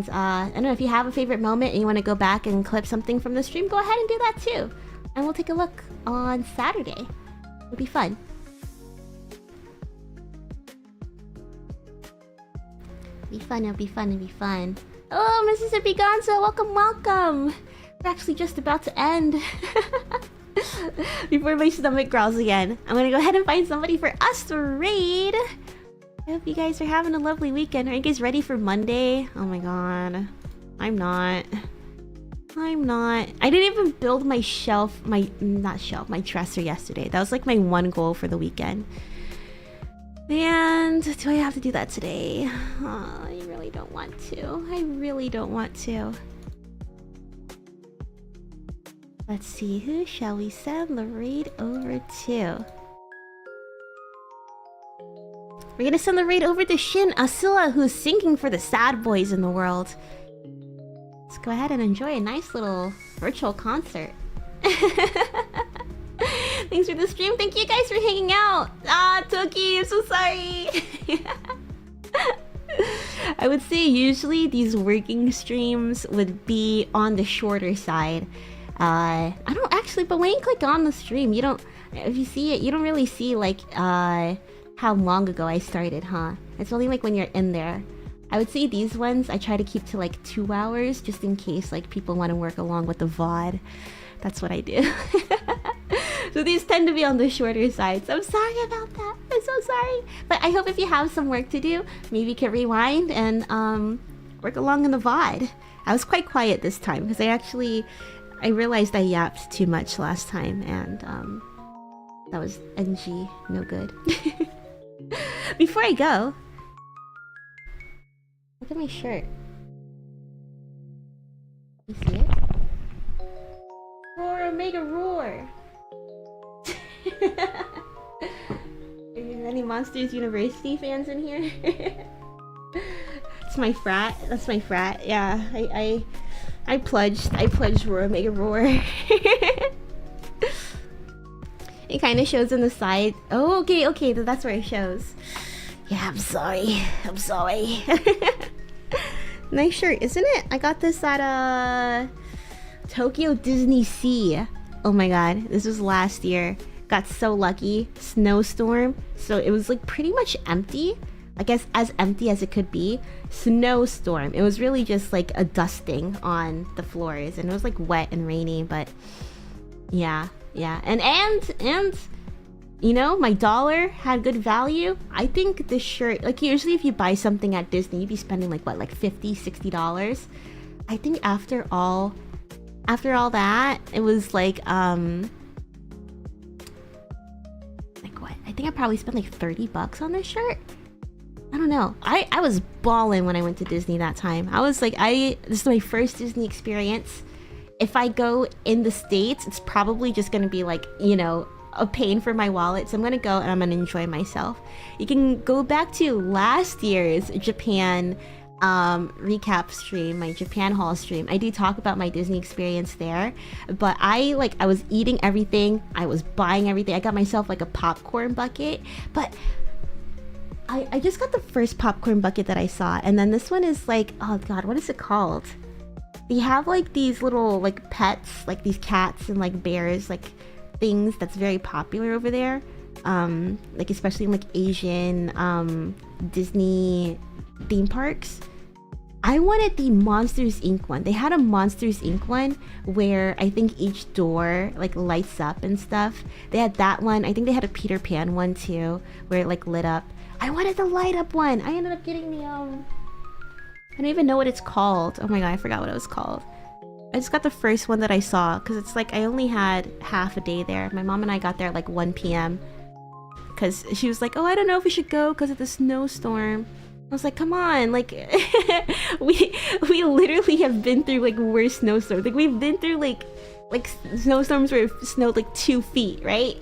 I don't know, if you have a favorite moment and you want to go back and clip something from the stream, go ahead and do that too. And we'll take a look on Saturday. It'll be fun. It'll be fun. Oh, Mississippi Gonzo, welcome. We're actually just about to end. Before my stomach growls again, I'm gonna go ahead and find somebody for us to raid. I hope you guys are having a lovely weekend. Are you guys ready for Monday? Oh my god. I'm not. I didn't even build my my dresser yesterday. That was like my one goal for the weekend. And do I have to do that today? Oh, I really don't want to. Let's see, who shall we send the raid over to? We're gonna send the raid over to Shin Asila, who's singing for the sad boys in the world. Let's go ahead and enjoy a nice little virtual concert. Thanks for the stream. Thank you guys for hanging out. Toki, I'm so sorry. I would say usually these working streams would be on the shorter side. I don't actually, but when you click on the stream, you don't, if you see it, you don't really see like how long ago I started, huh? It's only like when you're in there. I would say these ones I try to keep to like 2 hours, just in case like people want to work along with the VOD. That's what I do. So these tend to be on the shorter side, so I'm sorry about that. I'm so sorry. But I hope if you have some work to do, maybe you can rewind and work along in the VOD. I was quite quiet this time because I realized I yapped too much last time, and that was NG, no good. Before I go, look at my shirt. You see it? Roar, Omega, roar! Any Monsters University fans in here? It's my frat. That's my frat. Yeah, I pledged Roar Mega Roar. It kind of shows on the side. Oh, okay, that's where it shows. Yeah, I'm sorry. Nice shirt, isn't it? I got this at Tokyo Disney Sea. Oh my god, this was last year. Got so lucky. Snowstorm. So it was like pretty much empty. I guess as empty as it could be. Snowstorm. It was really just like a dusting on the floors, and it was like wet and rainy, but yeah. And you know, my dollar had good value. I think this shirt, like usually if you buy something at Disney, you'd be spending like what, like $50-$60. I think after all that, it was like what? I think I probably spent like $30 on this shirt. I don't know. I was balling when I went to Disney that time. I was like, this is my first Disney experience. If I go in the States, it's probably just gonna be like, you know, a pain for my wallet. So I'm gonna go and I'm gonna enjoy myself. You can go back to last year's Japan recap stream, my Japan haul stream. I do talk about my Disney experience there, but I was eating everything, I was buying everything. I got myself like a popcorn bucket, but I just got the first popcorn bucket that I saw, and then this one is like, oh god, what is it called? They have like these little like pets, like these cats and like bears, like things that's very popular over there, like especially in like Asian Disney theme parks. I wanted the Monsters Inc. one. They had a Monsters Inc. one where I think each door like lights up and stuff. They had that one. I think they had a Peter Pan one too, where it like lit up. I wanted the light up one. I ended up getting the I don't even know what it's called. Oh my god, I forgot what it was called. I just got the first one that I saw because it's like I only had half a day there. My mom and I got there at like 1 p.m. because she was like, oh, I don't know if we should go because of the snowstorm. I was like, come on, like we literally have been through like worse snowstorms. Like we've been through like snowstorms where it snowed like 2 feet, right?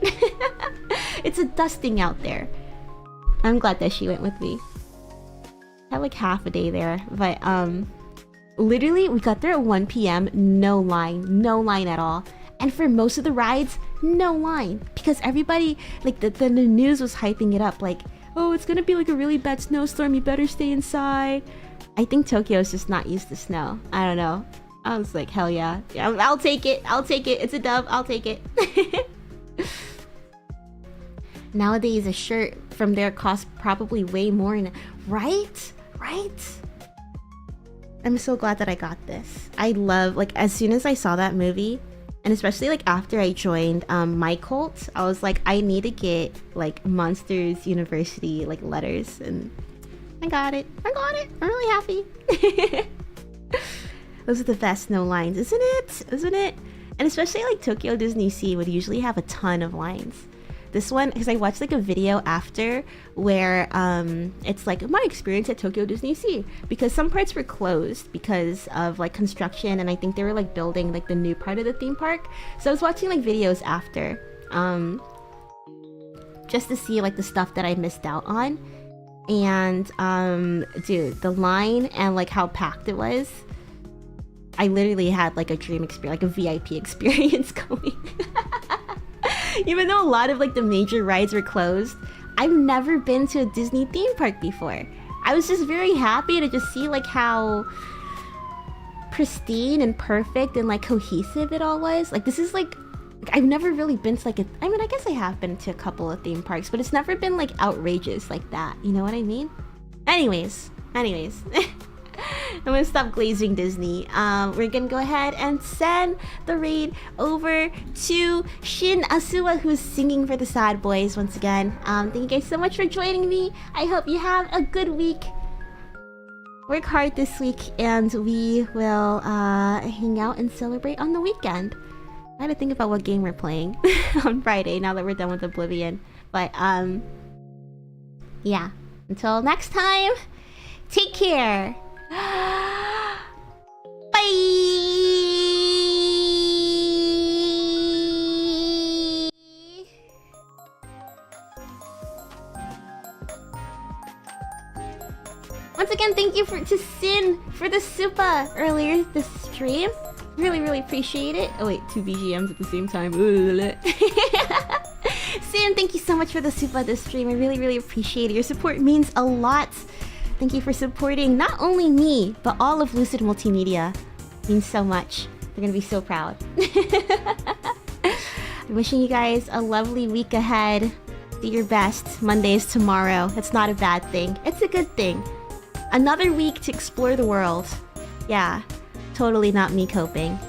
It's a dusting out there. I'm glad that she went with me. I had like half a day there, but literally we got there at 1 p.m. no line at all. And for most of the rides, no line, because everybody, like the news was hyping it up like, oh, it's gonna be like a really bad snowstorm, you better stay inside. I think Tokyo is just not used to snow. I don't know. I was like, hell yeah. I'll take it. It's a dub. I'll take it. Nowadays, a shirt from there costs probably way more. Right? I'm so glad that I got this. I love, like, as soon as I saw that movie, and especially like after I joined my cult, I was like, I need to get like Monsters University like letters, and I got it. I'm really happy. Those are the best snow lines, isn't it? And especially like Tokyo Disney Sea would usually have a ton of lines. This one, because I watched like a video after where it's like my experience at Tokyo Disney Sea, because some parts were closed because of like construction, and I think they were like building like the new part of the theme park. So I was watching like videos after just to see like the stuff that I missed out on. And dude, the line and like how packed it was, I literally had like a dream experience, like a VIP experience going. Even though a lot of like the major rides were closed, I've never been to a Disney theme park before. I was just very happy to just see like how pristine and perfect and like cohesive it all was. Like this is like I've never really been to like I mean, I guess I have been to a couple of theme parks, but it's never been like outrageous like that. You know what I mean? Anyways. I'm gonna stop glazing Disney. We're gonna go ahead and send the raid over to Shin Asua, who's singing for the Sad Boys once again. Thank you guys so much for joining me. I hope you have a good week. Work hard this week, and we will hang out and celebrate on the weekend. I had to think about what game we're playing on Friday now that we're done with Oblivion. But yeah. Until next time, take care. Bye. Once again, thank you to Sin for the super earlier this stream. Really, really appreciate it. Oh wait, 2 BGMs at the same time. Sin, thank you so much for the super this stream. I really, really appreciate it. Your support means a lot. Thank you for supporting not only me, but all of Lucid Multimedia. It means so much. They're gonna be so proud. I'm wishing you guys a lovely week ahead. Do your best. Monday is tomorrow. It's not a bad thing. It's a good thing. Another week to explore the world. Yeah, totally not me coping.